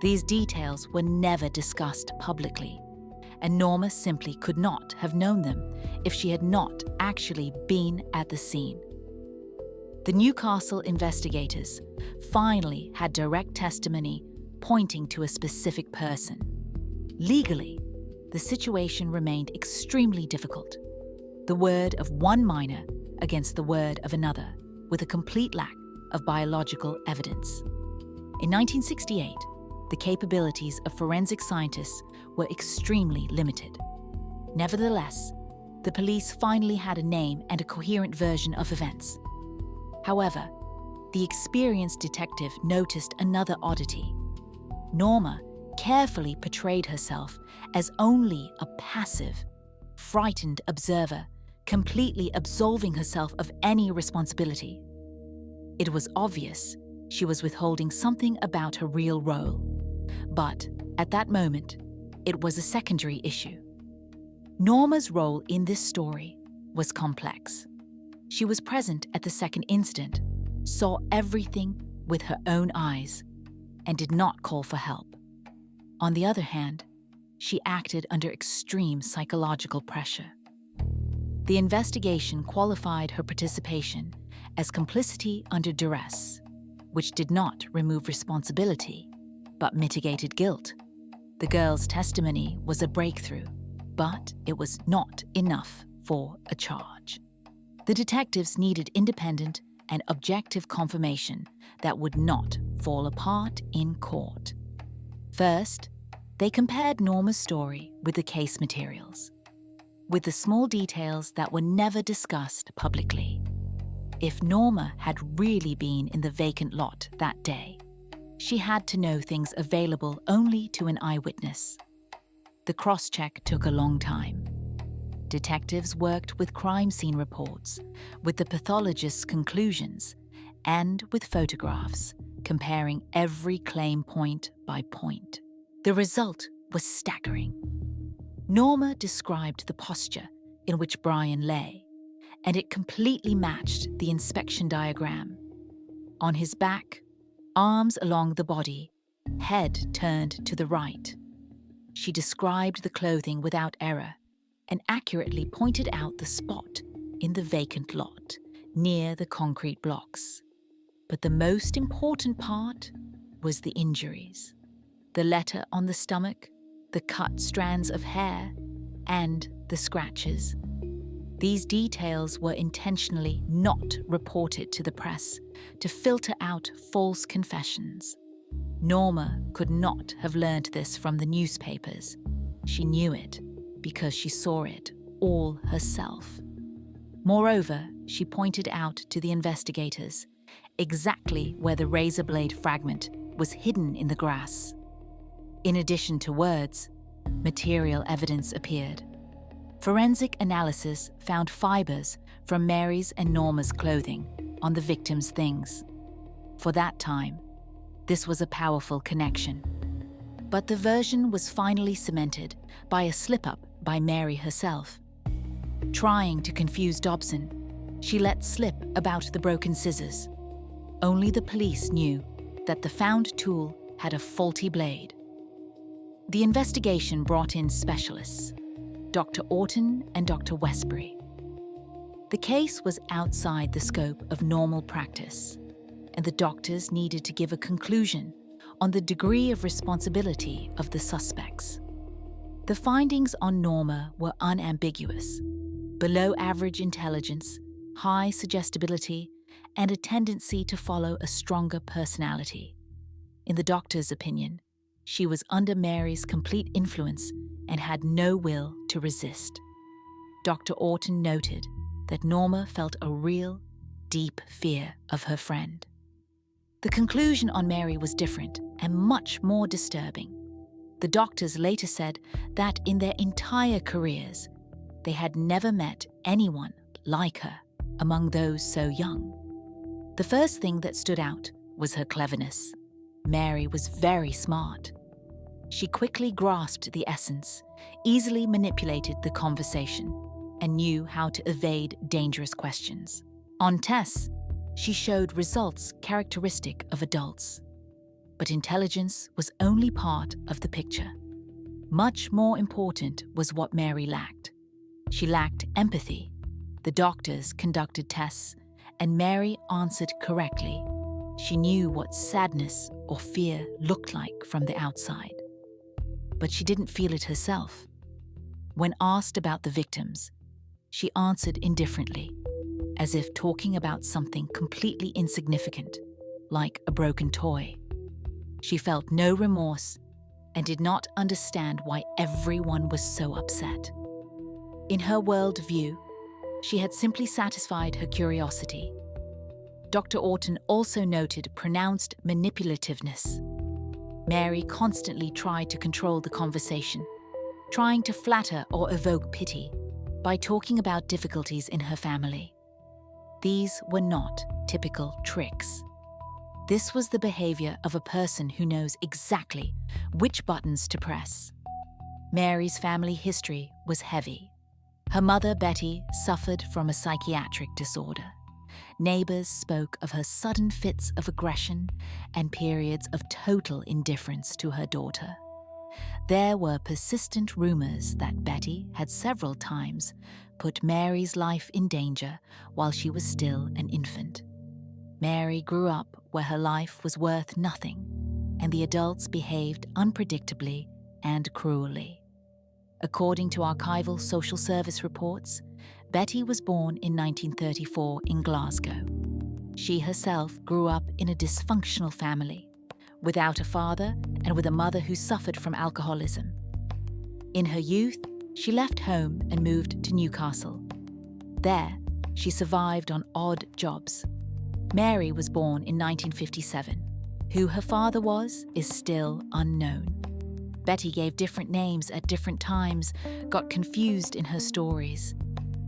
These details were never discussed publicly, and Norma simply could not have known them if she had not actually been at the scene. The Newcastle investigators finally had direct testimony pointing to a specific person. Legally, the situation remained extremely difficult. The word of one minor against the word of another, with a complete lack of biological evidence. In 1968, the capabilities of forensic scientists were extremely limited. Nevertheless, the police finally had a name and a coherent version of events. However, the experienced detective noticed another oddity. Norma carefully portrayed herself as only a passive, frightened observer, completely absolving herself of any responsibility. It was obvious she was withholding something about her real role, but at that moment, it was a secondary issue. Norma's role in this story was complex. She was present at the second incident, saw everything with her own eyes, and did not call for help. On the other hand, she acted under extreme psychological pressure. The investigation qualified her participation as complicity under duress, which did not remove responsibility, but mitigated guilt. The girl's testimony was a breakthrough, but it was not enough for a charge. The detectives needed independent and objective confirmation that would not fall apart in court. First, they compared Norma's story with the case materials, with the small details that were never discussed publicly. If Norma had really been in the vacant lot that day, she had to know things available only to an eyewitness. The cross-check took a long time. Detectives worked with crime scene reports, with the pathologist's conclusions, and with photographs, comparing every claim point by point. The result was staggering. Norma described the posture in which Brian lay, and it completely matched the inspection diagram. On his back, arms along the body, head turned to the right. She described the clothing without error and accurately pointed out the spot in the vacant lot near the concrete blocks. But the most important part was the injuries. The letter on the stomach, the cut strands of hair, and the scratches. These details were intentionally not reported to the press to filter out false confessions. Norma could not have learned this from the newspapers. She knew it because she saw it all herself. Moreover, she pointed out to the investigators exactly where the razor blade fragment was hidden in the grass. In addition to words, material evidence appeared. Forensic analysis found fibers from Mary's and Norma's clothing on the victim's things. For that time, this was a powerful connection. But the version was finally cemented by a slip-up by Mary herself. Trying to confuse Dobson, she let slip about the broken scissors. Only the police knew that the found tool had a faulty blade. The investigation brought in specialists, Dr. Orton and Dr. Westbury. The case was outside the scope of normal practice, and the doctors needed to give a conclusion on the degree of responsibility of the suspects. The findings on Norma were unambiguous: below average intelligence, high suggestibility, and a tendency to follow a stronger personality. In the doctor's opinion, she was under Mary's complete influence and had no will to resist. Dr. Orton noted that Norma felt a real, deep fear of her friend. The conclusion on Mary was different and much more disturbing. The doctors later said that in their entire careers, they had never met anyone like her among those so young. The first thing that stood out was her cleverness. Mary was very smart. She quickly grasped the essence, easily manipulated the conversation, and knew how to evade dangerous questions. On tests, she showed results characteristic of adults. But intelligence was only part of the picture. Much more important was what Mary lacked. She lacked empathy. The doctors conducted tests, and Mary answered correctly. She knew what sadness or fear looked like from the outside. But she didn't feel it herself. When asked about the victims, she answered indifferently, as if talking about something completely insignificant, like a broken toy. She felt no remorse and did not understand why everyone was so upset. In her worldview, she had simply satisfied her curiosity. Dr. Orton also noted pronounced manipulativeness. Mary constantly tried to control the conversation, trying to flatter or evoke pity by talking about difficulties in her family. These were not typical tricks. This was the behavior of a person who knows exactly which buttons to press. Mary's family history was heavy. Her mother, Betty, suffered from a psychiatric disorder. Neighbors spoke of her sudden fits of aggression and periods of total indifference to her daughter. There were persistent rumors that Betty had several times put Mary's life in danger while she was still an infant. Mary grew up where her life was worth nothing, and the adults behaved unpredictably and cruelly. According to archival social service reports, Betty was born in 1934 in Glasgow. She herself grew up in a dysfunctional family, without a father and with a mother who suffered from alcoholism. In her youth, she left home and moved to Newcastle. There, she survived on odd jobs. Mary was born in 1957. Who her father was is still unknown. Betty gave different names at different times, got confused in her stories,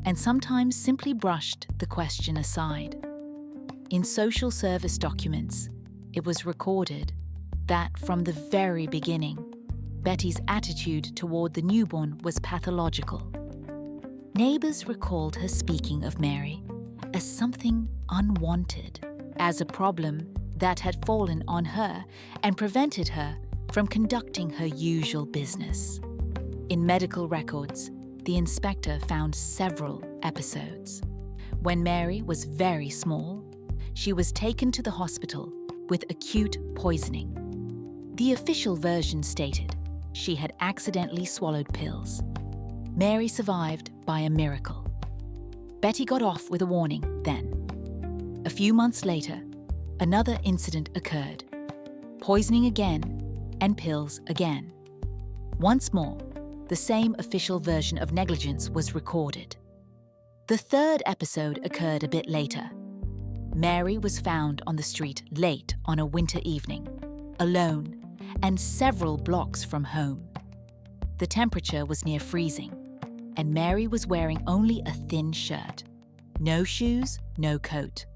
and sometimes simply brushed the question aside. In social service documents, it was recorded that from the very beginning, Betty's attitude toward the newborn was pathological. Neighbors recalled her speaking of Mary as something unwanted, as a problem that had fallen on her and prevented her from conducting her usual business. In medical records, the inspector found several episodes. When Mary was very small, she was taken to the hospital with acute poisoning. The official version stated she had accidentally swallowed pills. Mary survived by a miracle. Betty got off with a warning then. A few months later, another incident occurred. Poisoning again and pills again. Once more, the same official version of negligence was recorded. The third episode occurred a bit later. Mary was found on the street late on a winter evening, alone, and several blocks from home. The temperature was near freezing, and Mary was wearing only a thin shirt. No shoes, no coat.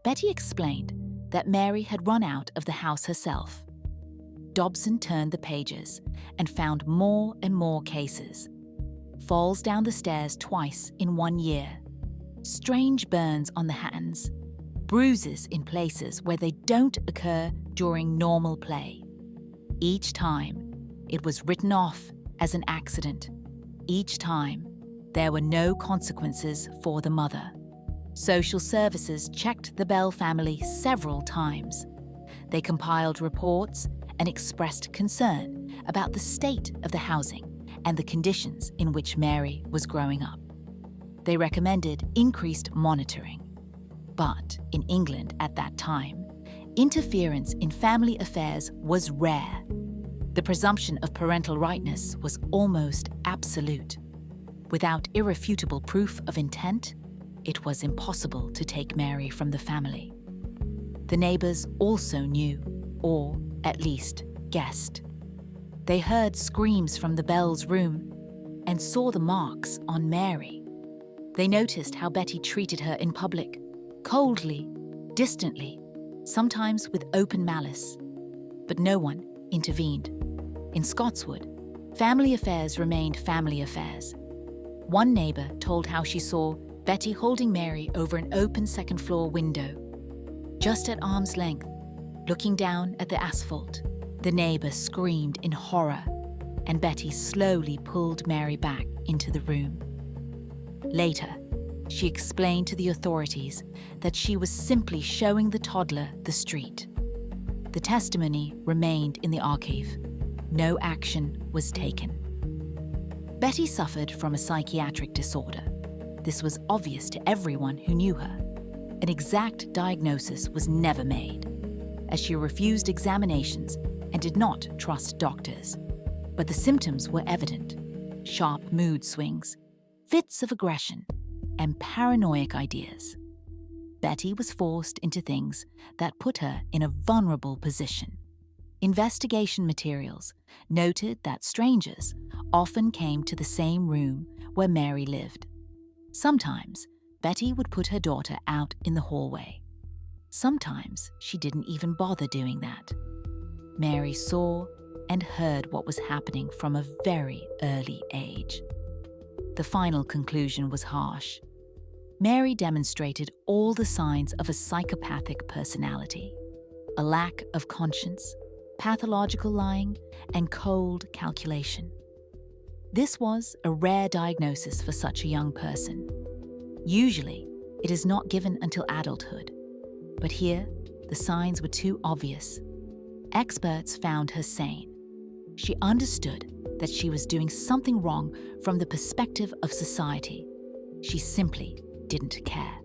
Betty explained that Mary had run out of the house herself. Dobson turned the pages and found more and more cases. Falls down the stairs twice in 1 year. Strange burns on the hands. Bruises in places where they don't occur during normal play. Each time, it was written off as an accident. Each time, there were no consequences for the mother. Social services checked the Bell family several times. They compiled reports and expressed concern about the state of the housing and the conditions in which Mary was growing up. They recommended increased monitoring. But in England at that time, interference in family affairs was rare. The presumption of parental rightness was almost absolute. Without irrefutable proof of intent, it was impossible to take Mary from the family. The neighbors also knew, or at least guessed. They heard screams from the Bell's room and saw the marks on Mary. They noticed how Betty treated her in public, coldly, distantly, sometimes with open malice. But no one intervened. In Scotswood, family affairs remained family affairs. One neighbor told how she saw Betty holding Mary over an open second-floor window. Just at arm's length, looking down at the asphalt, the neighbor screamed in horror, and Betty slowly pulled Mary back into the room. Later, she explained to the authorities that she was simply showing the toddler the street. The testimony remained in the archive. No action was taken. Betty suffered from a psychiatric disorder. This was obvious to everyone who knew her. An exact diagnosis was never made, as she refused examinations and did not trust doctors. But the symptoms were evident: sharp mood swings, fits of aggression, and paranoid ideas. Betty was forced into things that put her in a vulnerable position. Investigation materials noted that strangers often came to the same room where Mary lived. Sometimes, Betty would put her daughter out in the hallway. Sometimes, she didn't even bother doing that. Mary saw and heard what was happening from a very early age. The final conclusion was harsh. Mary demonstrated all the signs of a psychopathic personality: a lack of conscience, pathological lying, and cold calculation. This was a rare diagnosis for such a young person. Usually, it is not given until adulthood. But here, the signs were too obvious. Experts found her sane. She understood that she was doing something wrong from the perspective of society. She simply didn't care.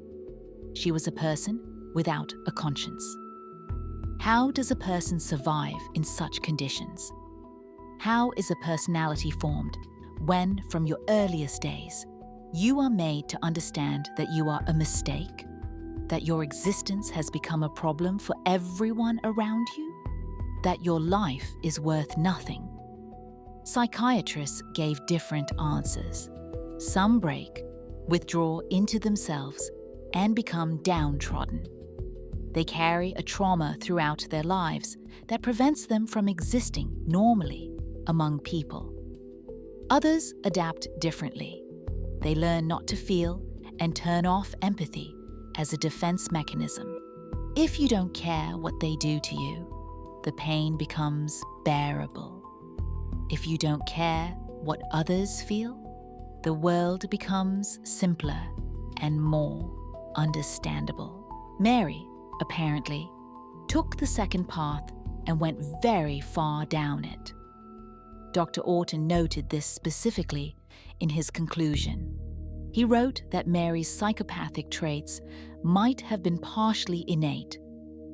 She was a person without a conscience. How does a person survive in such conditions? How is a personality formed when, from your earliest days, you are made to understand that you are a mistake, that your existence has become a problem for everyone around you, that your life is worth nothing? Psychiatrists gave different answers. Some break, withdraw into themselves, and become downtrodden. They carry a trauma throughout their lives that prevents them from existing normally among people. Others adapt differently. They learn not to feel and turn off empathy as a defense mechanism. If you don't care what they do to you, the pain becomes bearable. If you don't care what others feel, the world becomes simpler and more understandable. Mary, apparently, took the second path and went very far down it. Dr. Orton noted this specifically in his conclusion. He wrote that Mary's psychopathic traits might have been partially innate,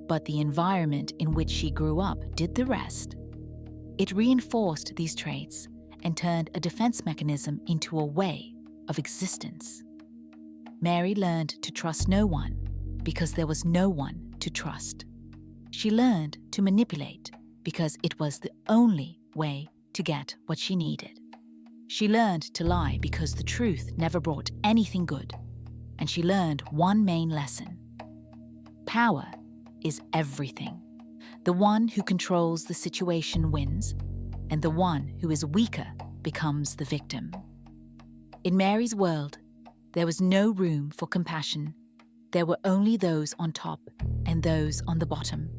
but the environment in which she grew up did the rest. It reinforced these traits and turned a defense mechanism into a way of existence. Mary learned to trust no one because there was no one to trust. She learned to manipulate because it was the only way to get what she needed. She learned to lie because the truth never brought anything good. And she learned one main lesson. Power is everything. The one who controls the situation wins, and the one who is weaker becomes the victim. In Mary's world, there was no room for compassion. There were only those on top and those on the bottom.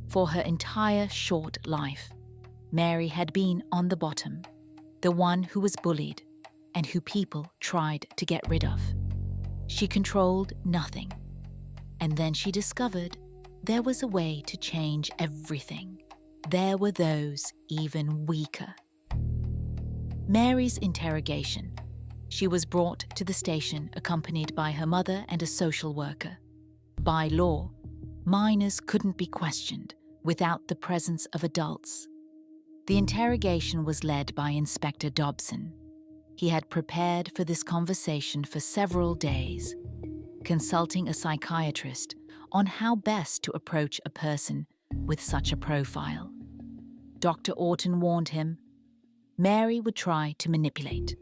For her entire short life, Mary had been on the bottom, the one who was bullied and who people tried to get rid of. She controlled nothing. And then she discovered there was a way to change everything. There were those even weaker. Mary's interrogation. She was brought to the station accompanied by her mother and a social worker. By law, minors couldn't be questioned without the presence of adults. The interrogation was led by Inspector Dobson. He had prepared for this conversation for several days, consulting a psychiatrist on how best to approach a person with such a profile. Dr. Orton warned him, Mary would try to manipulate.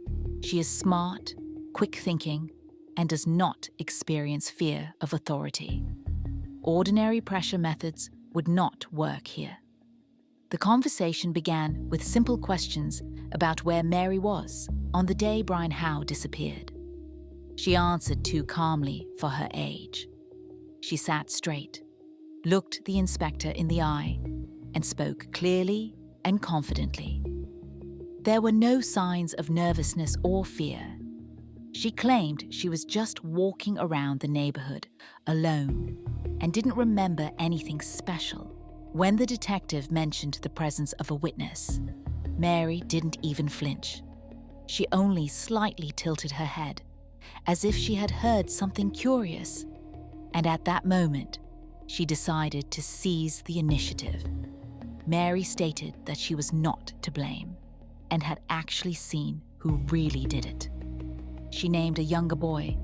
She is smart, quick-thinking, and does not experience fear of authority. Ordinary pressure methods would not work here. The conversation began with simple questions about where Mary was on the day Brian Howe disappeared. She answered too calmly for her age. She sat straight, looked the inspector in the eye, and spoke clearly and confidently. There were no signs of nervousness or fear. She claimed she was just walking around the neighborhood alone and didn't remember anything special. When the detective mentioned the presence of a witness, Mary didn't even flinch. She only slightly tilted her head, as if she had heard something curious. And at that moment, she decided to seize the initiative. Mary stated that she was not to blame and had actually seen who really did it. She named a younger boy,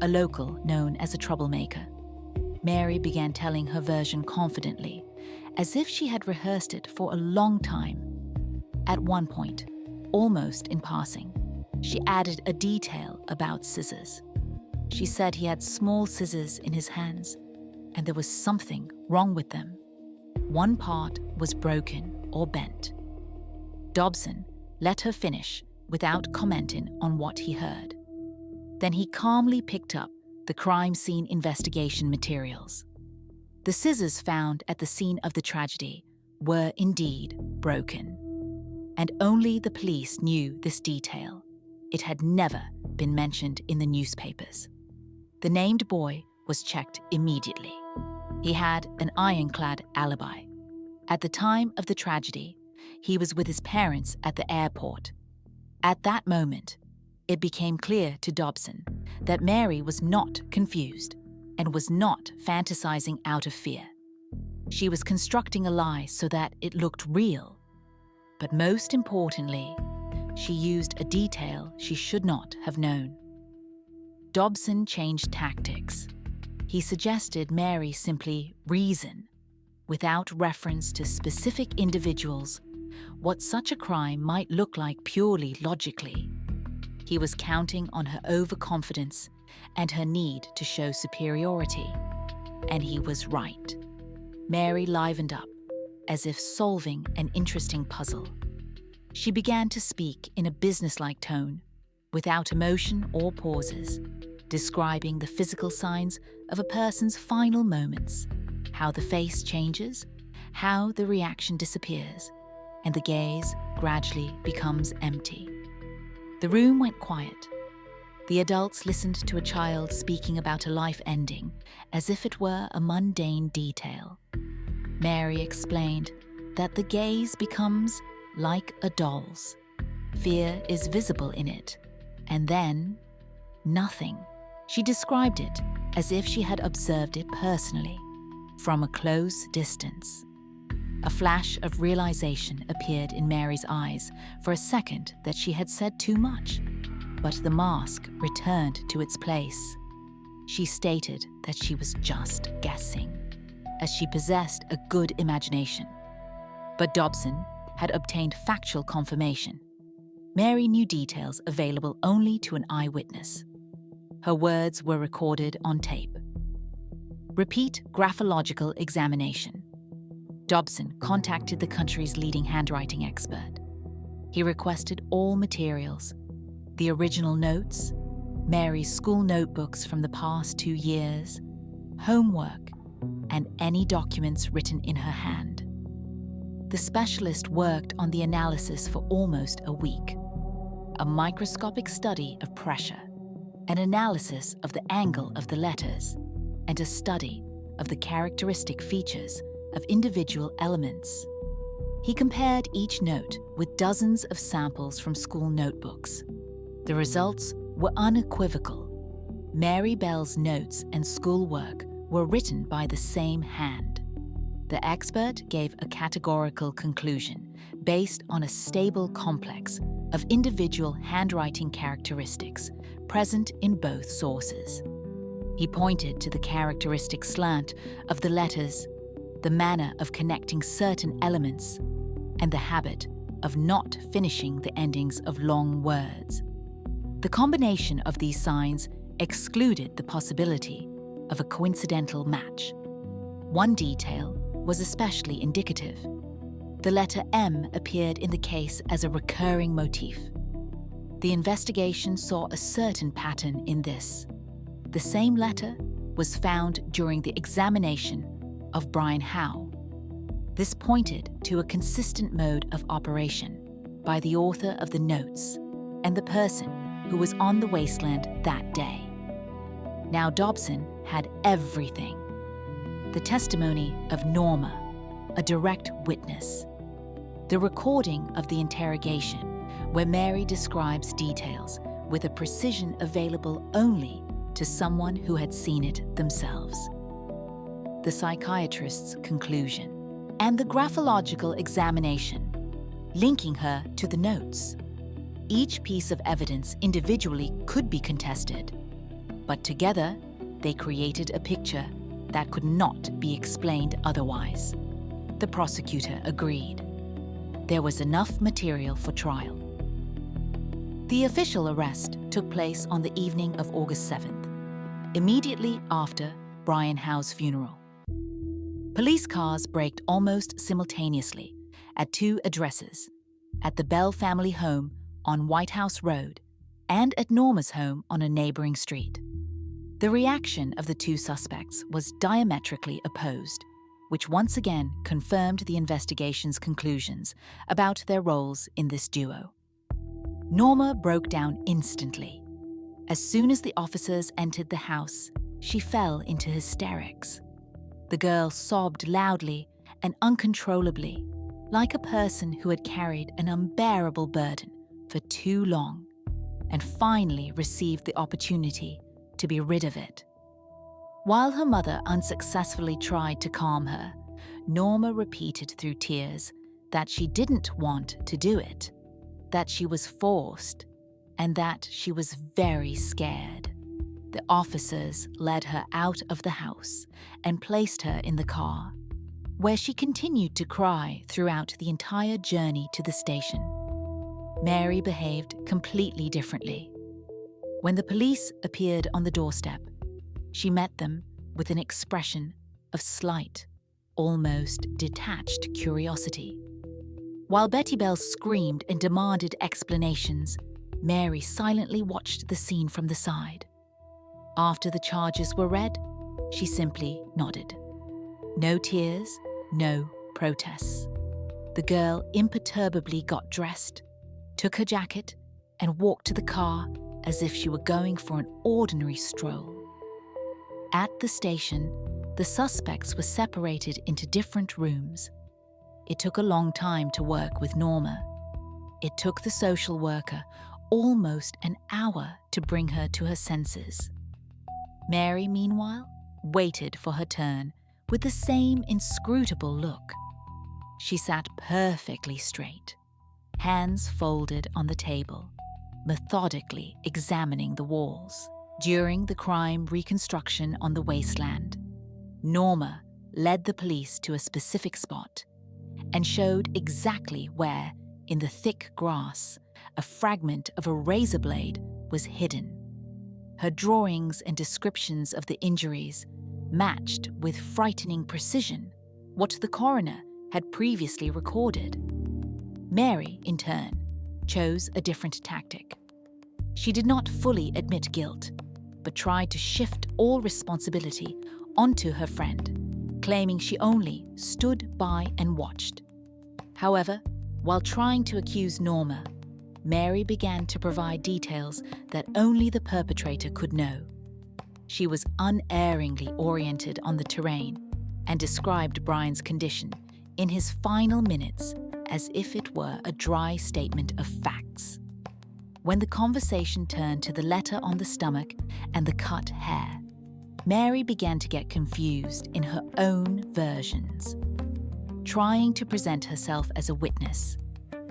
a local known as a troublemaker. Mary began telling her version confidently, as if she had rehearsed it for a long time. At one point, almost in passing, she added a detail about scissors. She said he had small scissors in his hands, and there was something wrong with them. One part was broken or bent. Dobson let her finish without commenting on what he heard. Then he calmly picked up the crime scene investigation materials. The scissors found at the scene of the tragedy were indeed broken. And only the police knew this detail. It had never been mentioned in the newspapers. The named boy was checked immediately. He had an ironclad alibi. At the time of the tragedy, he was with his parents at the airport. At that moment, it became clear to Dobson that Mary was not confused and was not fantasizing out of fear. She was constructing a lie so that it looked real. But most importantly, she used a detail she should not have known. Dobson changed tactics. He suggested Mary simply reason, without reference to specific individuals, what such a crime might look like purely logically. He was counting on her overconfidence and her need to show superiority. And he was right. Mary livened up, as if solving an interesting puzzle. She began to speak in a businesslike tone, without emotion or pauses, describing the physical signs of a person's final moments, how the face changes, how the reaction disappears, and the gaze gradually becomes empty. The room went quiet. The adults listened to a child speaking about a life ending as if it were a mundane detail. Mary explained that the gaze becomes like a doll's. Fear is visible in it, and then nothing. She described it as if she had observed it personally, from a close distance. A flash of realization appeared in Mary's eyes for a second that she had said too much, but the mask returned to its place. She stated that she was just guessing, as she possessed a good imagination. But Dobson had obtained factual confirmation. Mary knew details available only to an eyewitness. Her words were recorded on tape. Repeat graphological examination. Dobson contacted the country's leading handwriting expert. He requested all materials: the original notes, Mary's school notebooks from the past 2 years, homework, and any documents written in her hand. The specialist worked on the analysis for almost a week. A microscopic study of pressure, an analysis of the angle of the letters, and a study of the characteristic features of individual elements. He compared each note with dozens of samples from school notebooks. The results were unequivocal. Mary Bell's notes and schoolwork were written by the same hand. The expert gave a categorical conclusion based on a stable complex of individual handwriting characteristics present in both sources. He pointed to the characteristic slant of the letters, the manner of connecting certain elements, and the habit of not finishing the endings of long words. The combination of these signs excluded the possibility of a coincidental match. One detail was especially indicative. The letter M appeared in the case as a recurring motif. The investigation saw a certain pattern in this. The same letter was found during the examination of Brian Howe. This pointed to a consistent mode of operation by the author of the notes and the person who was on the wasteland that day. Now Dobson had everything. The testimony of Norma, a direct witness. The recording of the interrogation, where Mary describes details with a precision available only to someone who had seen it themselves. The psychiatrist's conclusion, and the graphological examination, linking her to the notes. Each piece of evidence individually could be contested, but together they created a picture that could not be explained otherwise. The prosecutor agreed. There was enough material for trial. The official arrest took place on the evening of August 7th, immediately after Brian Howe's funeral. Police cars braked almost simultaneously at 2 addresses, at the Bell family home on White House Road and at Norma's home on a neighboring street. The reaction of the 2 suspects was diametrically opposed, which once again confirmed the investigation's conclusions about their roles in this duo. Norma broke down instantly. As soon as the officers entered the house, she fell into hysterics. The girl sobbed loudly and uncontrollably, like a person who had carried an unbearable burden for too long and finally received the opportunity to be rid of it. While her mother unsuccessfully tried to calm her, Norma repeated through tears that she didn't want to do it, that she was forced, and that she was very scared. The officers led her out of the house and placed her in the car, where she continued to cry throughout the entire journey to the station. Mary behaved completely differently. When the police appeared on the doorstep, she met them with an expression of slight, almost detached curiosity. While Betty Bell screamed and demanded explanations, Mary silently watched the scene from the side. After the charges were read, she simply nodded. No tears, no protests. The girl imperturbably got dressed, took her jacket, and walked to the car as if she were going for an ordinary stroll. At the station, the suspects were separated into different rooms. It took a long time to work with Norma. It took the social worker almost an hour to bring her to her senses. Mary, meanwhile, waited for her turn with the same inscrutable look. She sat perfectly straight, hands folded on the table, methodically examining the walls. During the crime reconstruction on the wasteland, Norma led the police to a specific spot and showed exactly where, in the thick grass, a fragment of a razor blade was hidden. Her drawings and descriptions of the injuries matched with frightening precision what the coroner had previously recorded. Mary, in turn, chose a different tactic. She did not fully admit guilt, but tried to shift all responsibility onto her friend, claiming she only stood by and watched. However, while trying to accuse Norma, Mary began to provide details that only the perpetrator could know. She was unerringly oriented on the terrain and described Brian's condition in his final minutes as if it were a dry statement of facts. When the conversation turned to the letter on the stomach and the cut hair, Mary began to get confused in her own versions. Trying to present herself as a witness,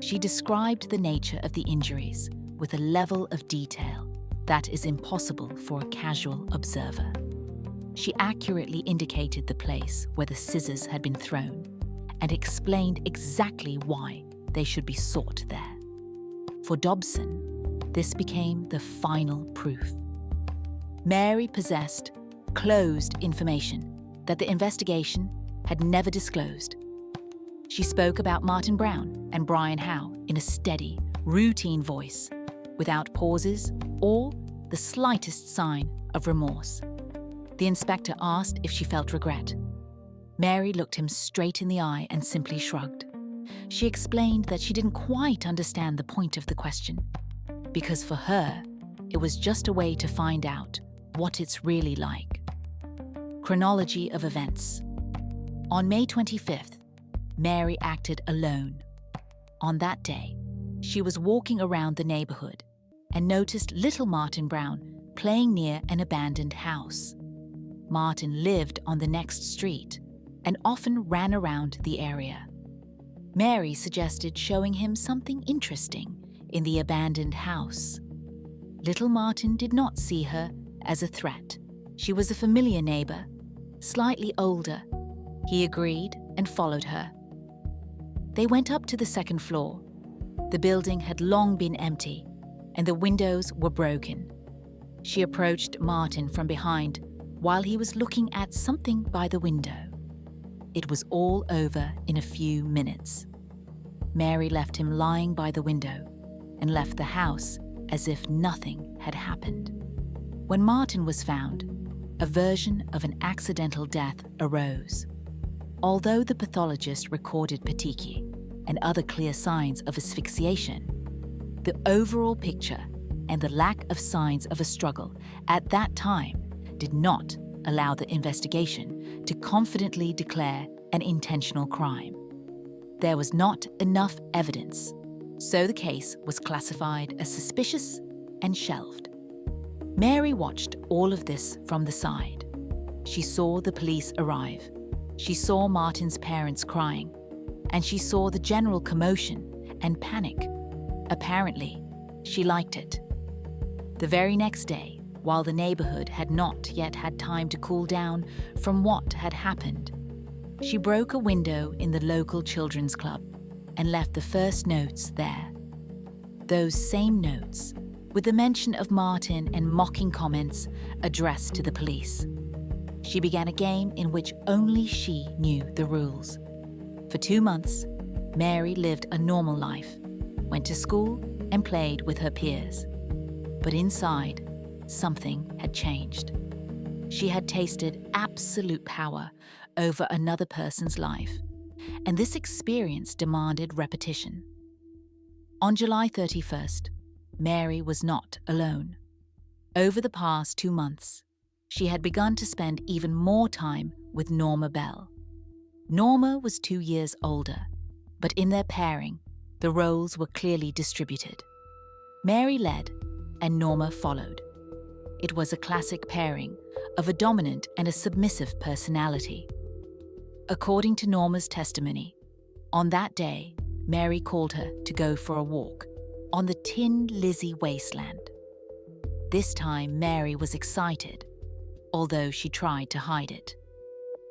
she described the nature of the injuries with a level of detail that is impossible for a casual observer. She accurately indicated the place where the scissors had been thrown and explained exactly why they should be sought there. For Dobson, this became the final proof. Mary possessed closed information that the investigation had never disclosed. She spoke about Martin Brown and Brian Howe in a steady, routine voice, without pauses or the slightest sign of remorse. The inspector asked if she felt regret. Mary looked him straight in the eye and simply shrugged. She explained that she didn't quite understand the point of the question, because for her, it was just a way to find out what it's really like. Chronology of events. On May 25th, Mary acted alone. On that day, she was walking around the neighborhood and noticed little Martin Brown playing near an abandoned house. Martin lived on the next street and often ran around the area. Mary suggested showing him something interesting in the abandoned house. Little Martin did not see her as a threat. She was a familiar neighbor, slightly older. He agreed and followed her. They went up to the second floor. The building had long been empty, and the windows were broken. She approached Martin from behind while he was looking at something by the window. It was all over in a few minutes. Mary left him lying by the window and left the house as if nothing had happened. When Martin was found, a version of an accidental death arose. Although the pathologist recorded petechiae and other clear signs of asphyxiation, the overall picture and the lack of signs of a struggle at that time did not allow the investigation to confidently declare an intentional crime. There was not enough evidence, so the case was classified as suspicious and shelved. Mary watched all of this from the side. She saw the police arrive. She saw Martin's parents crying, and she saw the general commotion and panic. Apparently, she liked it. The very next day, while the neighborhood had not yet had time to cool down from what had happened, she broke a window in the local children's club and left the first notes there. Those same notes, with the mention of Martin and mocking comments addressed to the police. She began a game in which only she knew the rules. For 2 months, Mary lived a normal life, went to school and played with her peers. But inside, something had changed. She had tasted absolute power over another person's life, and this experience demanded repetition. On July 31st, Mary was not alone. Over the past 2 months, she had begun to spend even more time with Norma Bell. Norma was 2 years older, but in their pairing, the roles were clearly distributed. Mary led, and Norma followed. It was a classic pairing of a dominant and a submissive personality. According to Norma's testimony, on that day, Mary called her to go for a walk on the Tin Lizzie wasteland. This time, Mary was excited, although she tried to hide it.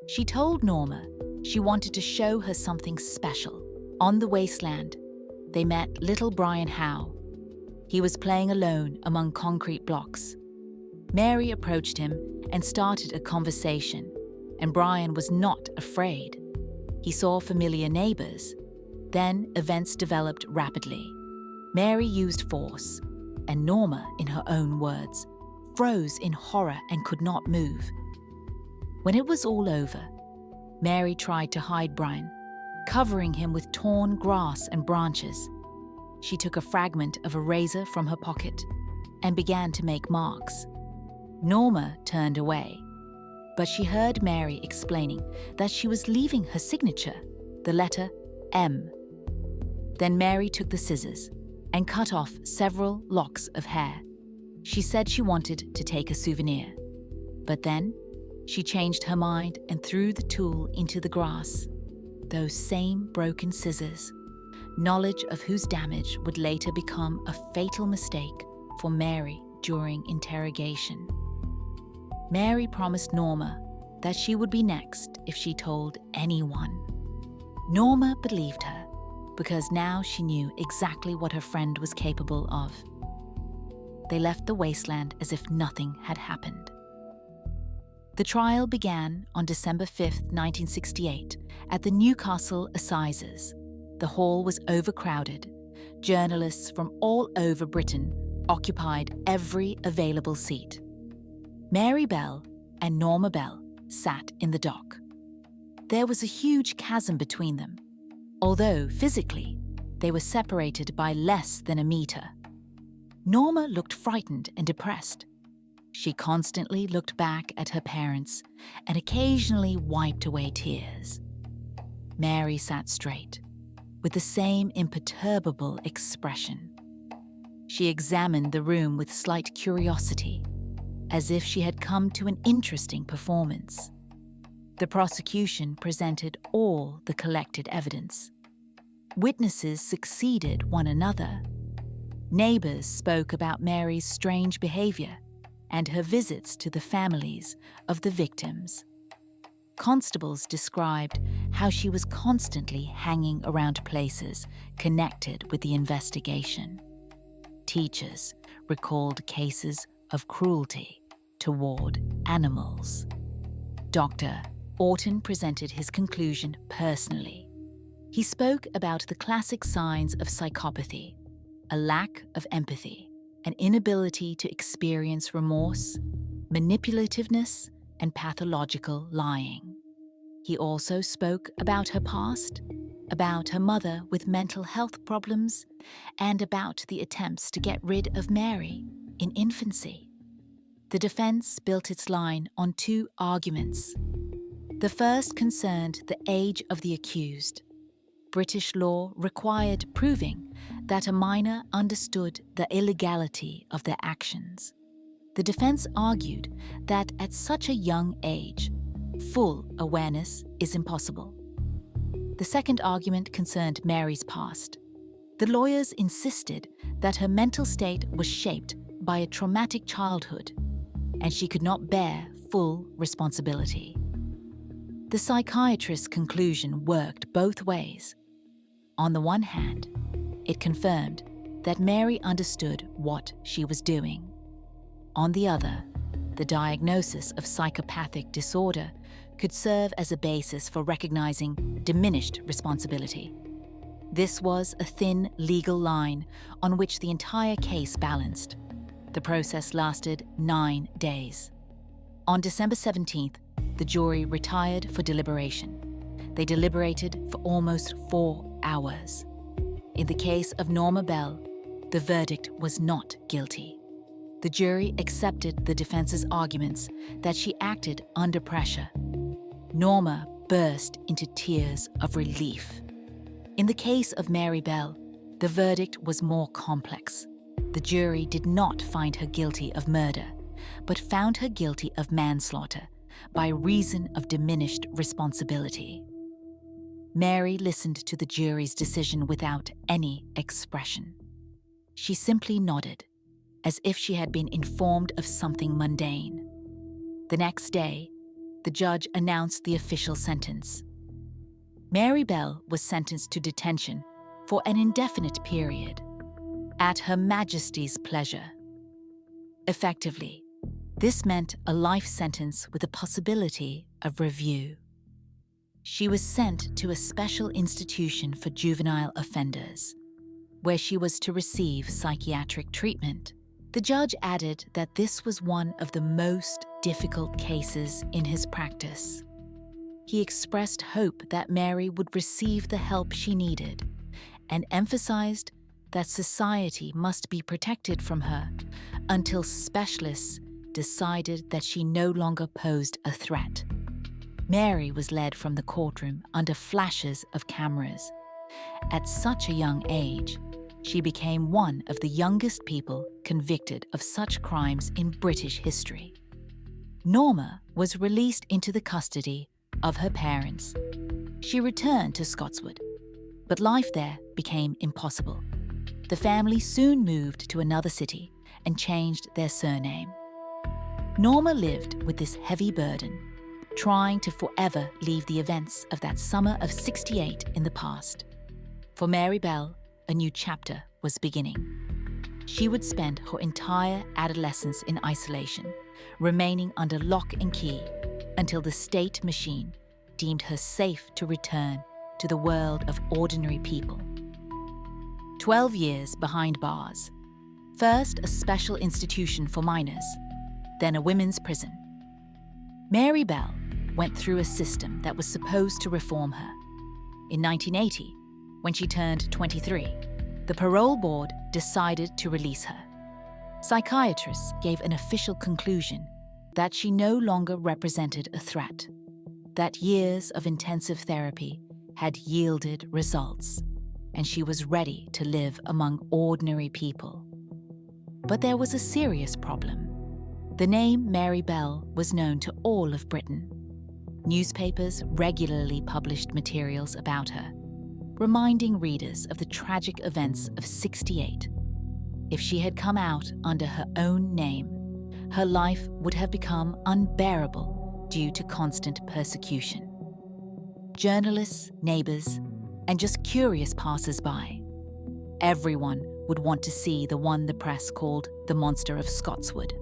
She told Norma She wanted to show her something special. On the wasteland, they met little Brian Howe. He was playing alone among concrete blocks. Mary approached him and started a conversation, and Brian was not afraid. He saw familiar neighbors. Then events developed rapidly. Mary used force, and Norma, in her own words, froze in horror and could not move. When it was all over, Mary tried to hide Brian, covering him with torn grass and branches. She took a fragment of a razor from her pocket and began to make marks. Norma turned away, but she heard Mary explaining that she was leaving her signature, the letter M. Then Mary took the scissors and cut off several locks of hair. She said she wanted to take a souvenir, but then she changed her mind and threw the tool into the grass. Those same broken scissors, knowledge of whose damage would later become a fatal mistake for Mary during interrogation. Mary promised Norma that she would be next if she told anyone. Norma believed her because now she knew exactly what her friend was capable of. They left the wasteland as if nothing had happened. The trial began on December 5, 1968, at the Newcastle Assizes. The hall was overcrowded. Journalists from all over Britain occupied every available seat. Mary Bell and Norma Bell sat in the dock. There was a huge chasm between them, although physically they were separated by less than a meter. Norma looked frightened and depressed. She constantly looked back at her parents and occasionally wiped away tears. Mary sat straight, with the same imperturbable expression. She examined the room with slight curiosity, as if she had come to an interesting performance. The prosecution presented all the collected evidence. Witnesses succeeded one another. Neighbors spoke about Mary's strange behavior and her visits to the families of the victims. Constables described how she was constantly hanging around places connected with the investigation. Teachers recalled cases of cruelty toward animals. Dr. Orton presented his conclusion personally. He spoke about the classic signs of psychopathy: a lack of empathy, an inability to experience remorse, manipulativeness, and pathological lying. He also spoke about her past, about her mother with mental health problems, and about the attempts to get rid of Mary in infancy. The defense built its line on two arguments. The first concerned the age of the accused. British law required proving that a minor understood the illegality of their actions. The defense argued that at such a young age, full awareness is impossible. The second argument concerned Mary's past. The lawyers insisted that her mental state was shaped by a traumatic childhood, and she could not bear full responsibility. The psychiatrist's conclusion worked both ways. On the one hand, it confirmed that Mary understood what she was doing. On the other, the diagnosis of psychopathic disorder could serve as a basis for recognizing diminished responsibility. This was a thin legal line on which the entire case balanced. The process lasted 9 days. On December 17th, the jury retired for deliberation. They deliberated for almost 4 hours. In the case of Norma Bell, the verdict was not guilty. The jury accepted the defense's arguments that she acted under pressure. Norma burst into tears of relief. In the case of Mary Bell, the verdict was more complex. The jury did not find her guilty of murder, but found her guilty of manslaughter by reason of diminished responsibility. Mary listened to the jury's decision without any expression. She simply nodded, as if she had been informed of something mundane. The next day, the judge announced the official sentence. Mary Bell was sentenced to detention for an indefinite period, at Her Majesty's pleasure. Effectively, this meant a life sentence with a possibility of review. She was sent to a special institution for juvenile offenders, where she was to receive psychiatric treatment. The judge added that this was one of the most difficult cases in his practice. He expressed hope that Mary would receive the help she needed and emphasized that society must be protected from her until specialists decided that she no longer posed a threat. Mary was led from the courtroom under flashes of cameras. At such a young age, she became one of the youngest people convicted of such crimes in British history. Norma was released into the custody of her parents. She returned to Scotswood, but life there became impossible. The family soon moved to another city and changed their surname. Norma lived with this heavy burden, trying to forever leave the events of that summer of '68 in the past. For Mary Bell, a new chapter was beginning. She would spend her entire adolescence in isolation, remaining under lock and key until the state machine deemed her safe to return to the world of ordinary people. 12 years behind bars. First a special institution for minors, then a women's prison. Mary Bell went through a system that was supposed to reform her. In 1980, when she turned 23, the parole board decided to release her. Psychiatrists gave an official conclusion that she no longer represented a threat, that years of intensive therapy had yielded results, and she was ready to live among ordinary people. But there was a serious problem. The name Mary Bell was known to all of Britain. Newspapers regularly published materials about her, reminding readers of the tragic events of '68. If she had come out under her own name, her life would have become unbearable due to constant persecution. Journalists, neighbors, and just curious passers-by. Everyone would want to see the one the press called the Monster of Scotswood.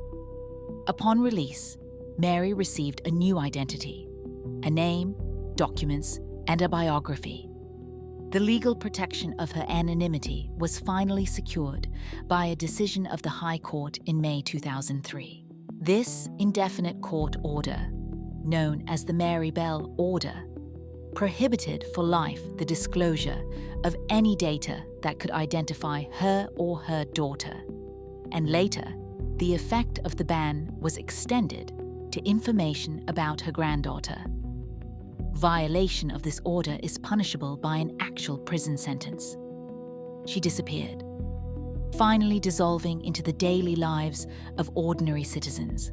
Upon release, Mary received a new identity, a name, documents, and a biography. The legal protection of her anonymity was finally secured by a decision of the High Court in May 2003. This indefinite court order, known as the Mary Bell Order, prohibited for life the disclosure of any data that could identify her or her daughter, and later, the effect of the ban was extended to information about her granddaughter. Violation of this order is punishable by an actual prison sentence. She disappeared, finally dissolving into the daily lives of ordinary citizens.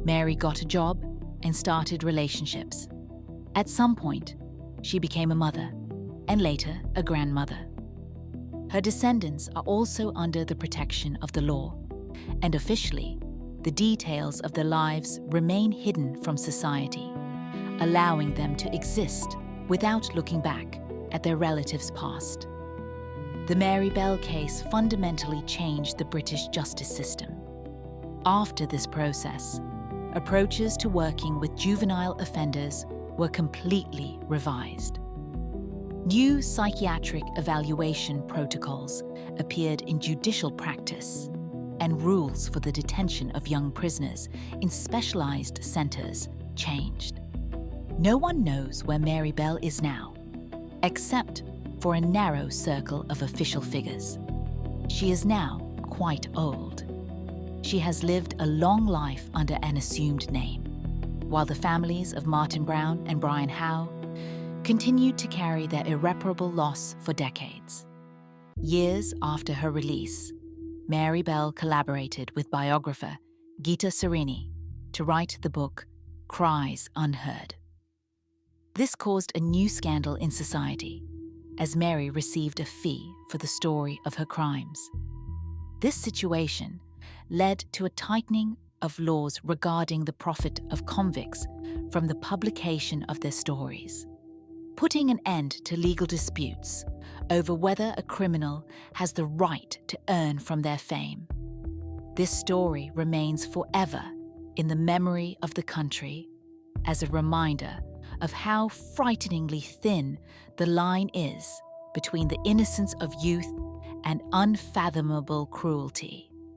Mary got a job and started relationships. At some point, she became a mother, and later a grandmother. Her descendants are also under the protection of the law, and officially, the details of their lives remain hidden from society, allowing them to exist without looking back at their relatives' past. The Mary Bell case fundamentally changed the British justice system. After this process, approaches to working with juvenile offenders were completely revised. New psychiatric evaluation protocols appeared in judicial practice, and rules for the detention of young prisoners in specialized centers changed. No one knows where Mary Bell is now, except for a narrow circle of official figures. She is now quite old. She has lived a long life under an assumed name, while the families of Martin Brown and Brian Howe continued to carry their irreparable loss for decades. Years after her release, Mary Bell collaborated with biographer Gita Sarini to write the book Cries Unheard. This caused a new scandal in society, as Mary received a fee for the story of her crimes. This situation led to a tightening of laws regarding the profit of convicts from the publication of their stories. putting an end to legal disputes over whether a criminal has the right to earn from their fame. This story remains forever in the memory of the country as a reminder of how frighteningly thin the line is between the innocence of youth and unfathomable cruelty.